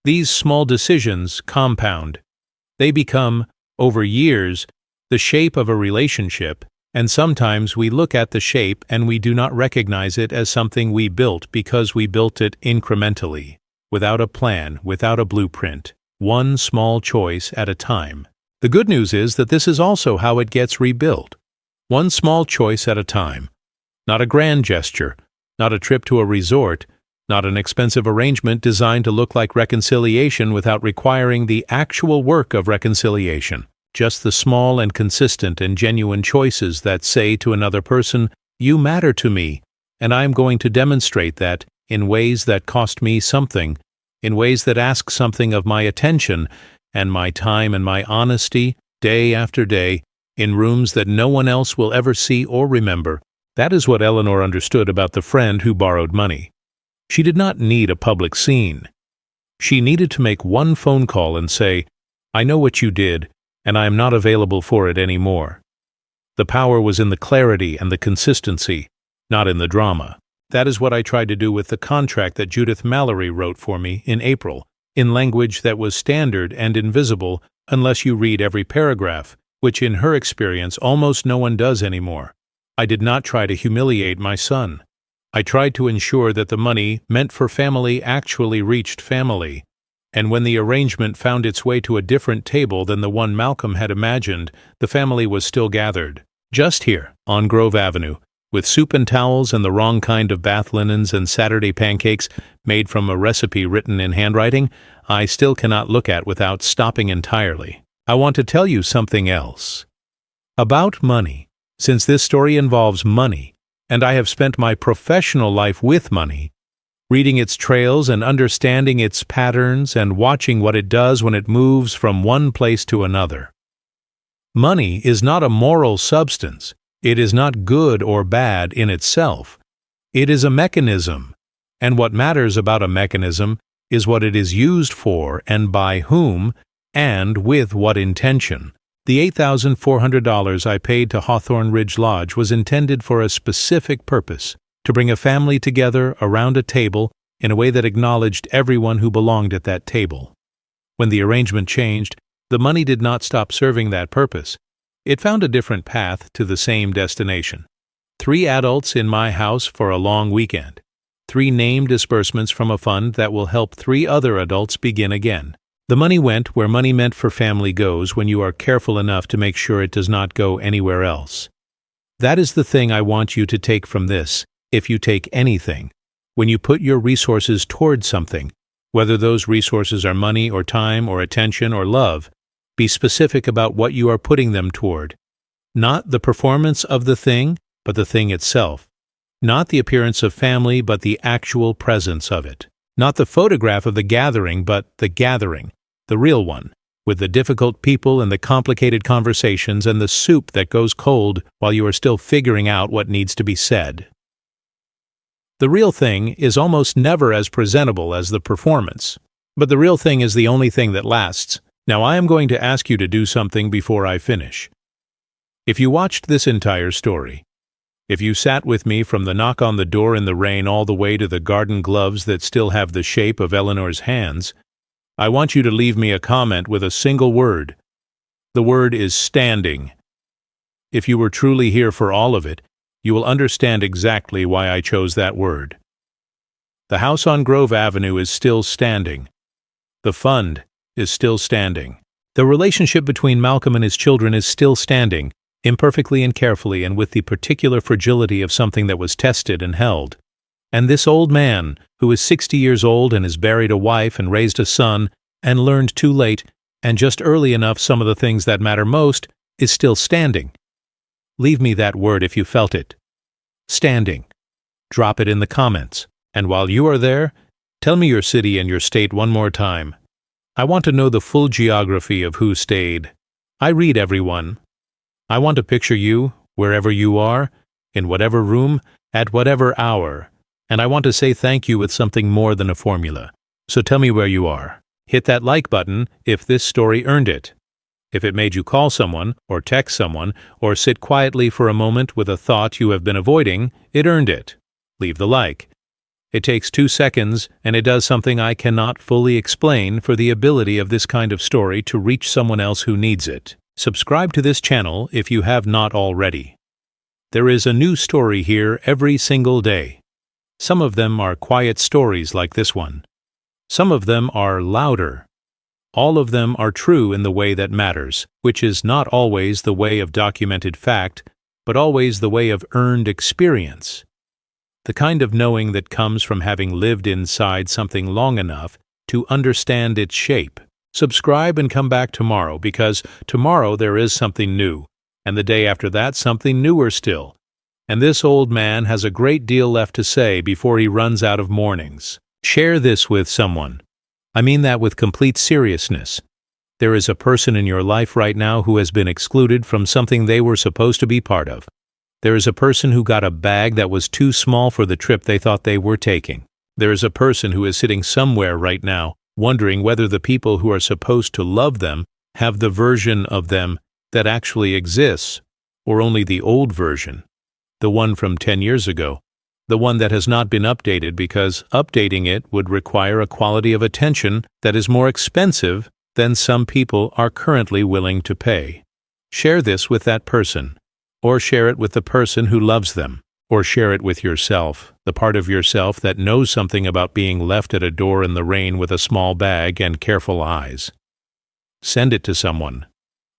These small decisions compound. They become, over years, the shape of a relationship, and sometimes we look at the shape and we do not recognize it as something we built because we built it incrementally. without a plan, without a blueprint, one small choice at a time. The good news is that this is also how it gets rebuilt. One small choice at a time. Not a grand gesture, not a trip to a resort, not an expensive arrangement designed to look like reconciliation without requiring the actual work of reconciliation. Just the small and consistent and genuine choices that say to another person, "You matter to me, and I am going to demonstrate that in ways that cost me something, in ways that ask something of my attention and my time and my honesty, day after day, in rooms that no one else will ever see or remember." That is what Eleanor understood about the friend who borrowed money. She did not need a public scene. She needed to make one phone call and say, "I know what you did, and I am not available for it anymore." The power was in the clarity and the consistency, not in the drama. That is what I tried to do with the contract that Judith Mallory wrote for me in April, in language that was standard and invisible unless you read every paragraph, which in her experience almost no one does anymore. I did not try to humiliate my son. I tried to ensure that the money meant for family actually reached family, and when the arrangement found its way to a different table than the one Malcolm had imagined, the family was still gathered. Just here, on Grove Avenue, with soup and towels and the wrong kind of bath linens and Saturday pancakes made from a recipe written in handwriting, I still cannot look at without stopping entirely. I want to tell you something else. About money. Since this story involves money, and I have spent my professional life with money, reading its trails and understanding its patterns and watching what it does when it moves from one place to another. Money is not a moral substance. It is not good or bad in itself. It is a mechanism, and what matters about a mechanism is what it is used for and by whom and with what intention. The $8,400 I paid to Hawthorne Ridge Lodge was intended for a specific purpose, to bring a family together around a table in a way that acknowledged everyone who belonged at that table. When the arrangement changed, the money did not stop serving that purpose. It found a different path to the same destination. 3 adults in my house for a long weekend. 3 named disbursements from a fund that will help 3 other adults begin again. The money went where money meant for family goes when you are careful enough to make sure it does not go anywhere else. That is the thing I want you to take from this, if you take anything. When you put your resources toward something, whether those resources are money or time or attention or love, be specific about what you are putting them toward. Not the performance of the thing, but the thing itself. Not the appearance of family, but the actual presence of it. Not the photograph of the gathering, but the gathering. The real one, with the difficult people and the complicated conversations and the soup that goes cold while you are still figuring out what needs to be said. The real thing is almost never as presentable as the performance, but the real thing is the only thing that lasts. Now I am going to ask you to do something before I finish. If you watched this entire story, if you sat with me from the knock on the door in the rain all the way to the garden gloves that still have the shape of Eleanor's hands, I want you to leave me a comment with a single word. The word is standing. If you were truly here for all of it, you will understand exactly why I chose that word. The house on Grove Avenue is still standing. The fund is still standing. The relationship between Malcolm and his children is still standing, imperfectly and carefully and with the particular fragility of something that was tested and held. And this old man, who is 60 years old and has buried a wife and raised a son and learned too late and just early enough some of the things that matter most, is still standing. Leave me that word if you felt it. Standing. Drop it in the comments. And while you are there, tell me your city and your state one more time. I want to know the full geography of who stayed. I read everyone. I want to picture you, wherever you are, in whatever room, at whatever hour. And I want to say thank you with something more than a formula. So tell me where you are. Hit that like button if this story earned it. If it made you call someone, or text someone, or sit quietly for a moment with a thought you have been avoiding, it earned it. Leave the like. It takes 2 seconds, and it does something I cannot fully explain for the ability of this kind of story to reach someone else who needs it. Subscribe to this channel if you have not already. There is a new story here every single day. Some of them are quiet stories like this one. Some of them are louder. All of them are true in the way that matters, which is not always the way of documented fact, but always the way of earned experience. The kind of knowing that comes from having lived inside something long enough to understand its shape. Subscribe and come back tomorrow, because tomorrow there is something new, and the day after that something newer still. And this old man has a great deal left to say before he runs out of mornings. Share this with someone. I mean that with complete seriousness. There is a person in your life right now who has been excluded from something they were supposed to be part of. There is a person who got a bag that was too small for the trip they thought they were taking. There is a person who is sitting somewhere right now, wondering whether the people who are supposed to love them have the version of them that actually exists, or only the old version, the one from 10 years ago, the one that has not been updated because updating it would require a quality of attention that is more expensive than some people are currently willing to pay. Share this with that person, or share it with the person who loves them, or share it with yourself, the part of yourself that knows something about being left at a door in the rain with a small bag and careful eyes. Send it to someone.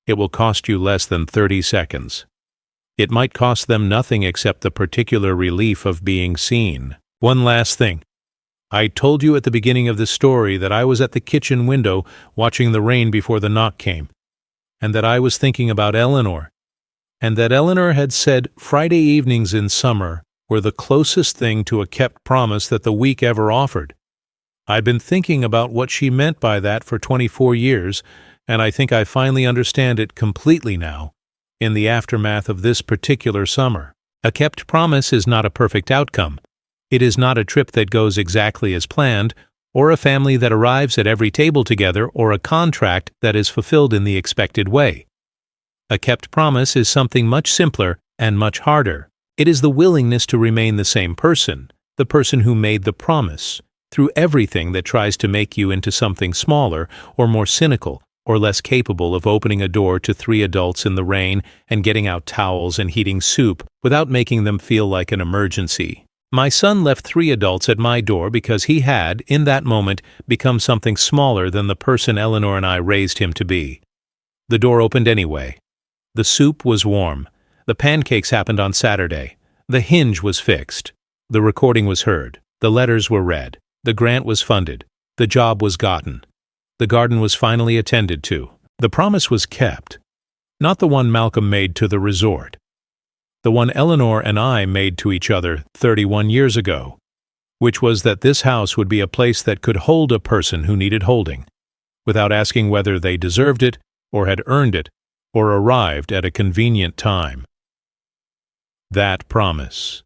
It will cost you less than 30 seconds. It might cost them nothing except the particular relief of being seen. One last thing. I told you at the beginning of this story that I was at the kitchen window watching the rain before the knock came, and that I was thinking about Eleanor, and that Eleanor had said Friday evenings in summer were the closest thing to a kept promise that the week ever offered. I'd been thinking about what she meant by that for 24 years, and I think I finally understand it completely now, in the aftermath of this particular summer. A kept promise is not a perfect outcome. It is not a trip that goes exactly as planned, or a family that arrives at every table together, or a contract that is fulfilled in the expected way. A kept promise is something much simpler and much harder. It is the willingness to remain the same person, the person who made the promise, through everything that tries to make you into something smaller or more cynical or less capable of opening a door to 3 adults in the rain and getting out towels and heating soup without making them feel like an emergency. My son left 3 adults at my door because he had, in that moment, become something smaller than the person Eleanor and I raised him to be. The door opened anyway. The soup was warm. The pancakes happened on Saturday. The hinge was fixed. The recording was heard. The letters were read. The grant was funded. The job was gotten. The garden was finally attended to. The promise was kept. Not the one Malcolm made to the resort. The one Eleanor and I made to each other 31 years ago, which was that this house would be a place that could hold a person who needed holding, without asking whether they deserved it, or had earned it, or arrived at a convenient time. That promise.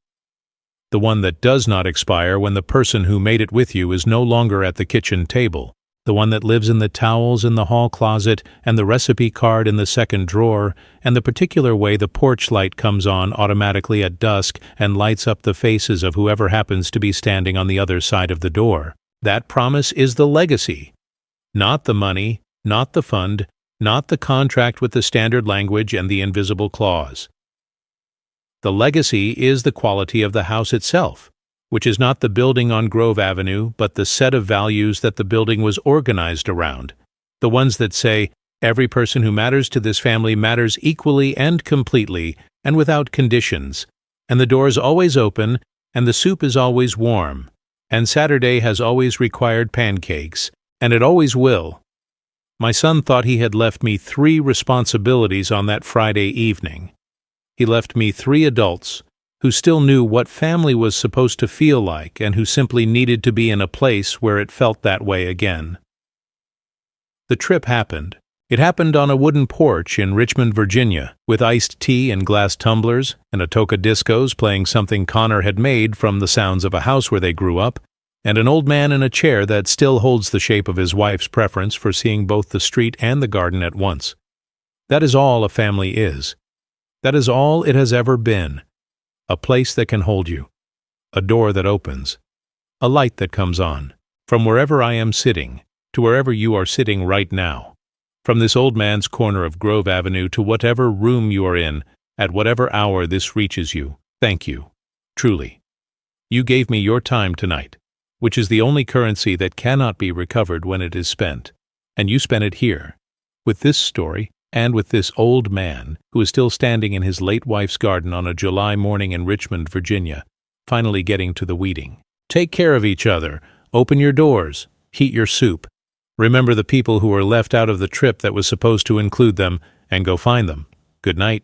The one that does not expire when the person who made it with you is no longer at the kitchen table. The one that lives in the towels in the hall closet and the recipe card in the second drawer and the particular way the porch light comes on automatically at dusk and lights up the faces of whoever happens to be standing on the other side of the door. That promise is the legacy. Not the money, not the fund, not the contract with the standard language and the invisible clause. The legacy is the quality of the house itself, which is not the building on Grove Avenue, but the set of values that the building was organized around, the ones that say, every person who matters to this family matters equally and completely and without conditions, and the door is always open, and the soup is always warm, and Saturday has always required pancakes, and it always will. My son thought he had left me 3 responsibilities on that Friday evening. He left me 3 adults who still knew what family was supposed to feel like and who simply needed to be in a place where it felt that way again. The trip happened. It happened on a wooden porch in Richmond, Virginia, with iced tea and glass tumblers and a toca-discos playing something Connor had made from the sounds of a house where they grew up, and an old man in a chair that still holds the shape of his wife's preference for seeing both the street and the garden at once. That is all a family is. That is all it has ever been. A place that can hold you. A door that opens. A light that comes on. From wherever I am sitting, to wherever you are sitting right now. From this old man's corner of Grove Avenue to whatever room you are in, at whatever hour this reaches you, thank you. Truly. You gave me your time tonight. which is the only currency that cannot be recovered when it is spent. And you spent it here, with this story, and with this old man who is still standing in his late wife's garden on a July morning in Richmond, Virginia, finally getting to the weeding. Take care of each other. Open your doors. Heat your soup. Remember the people who were left out of the trip that was supposed to include them, and go find them. Good night.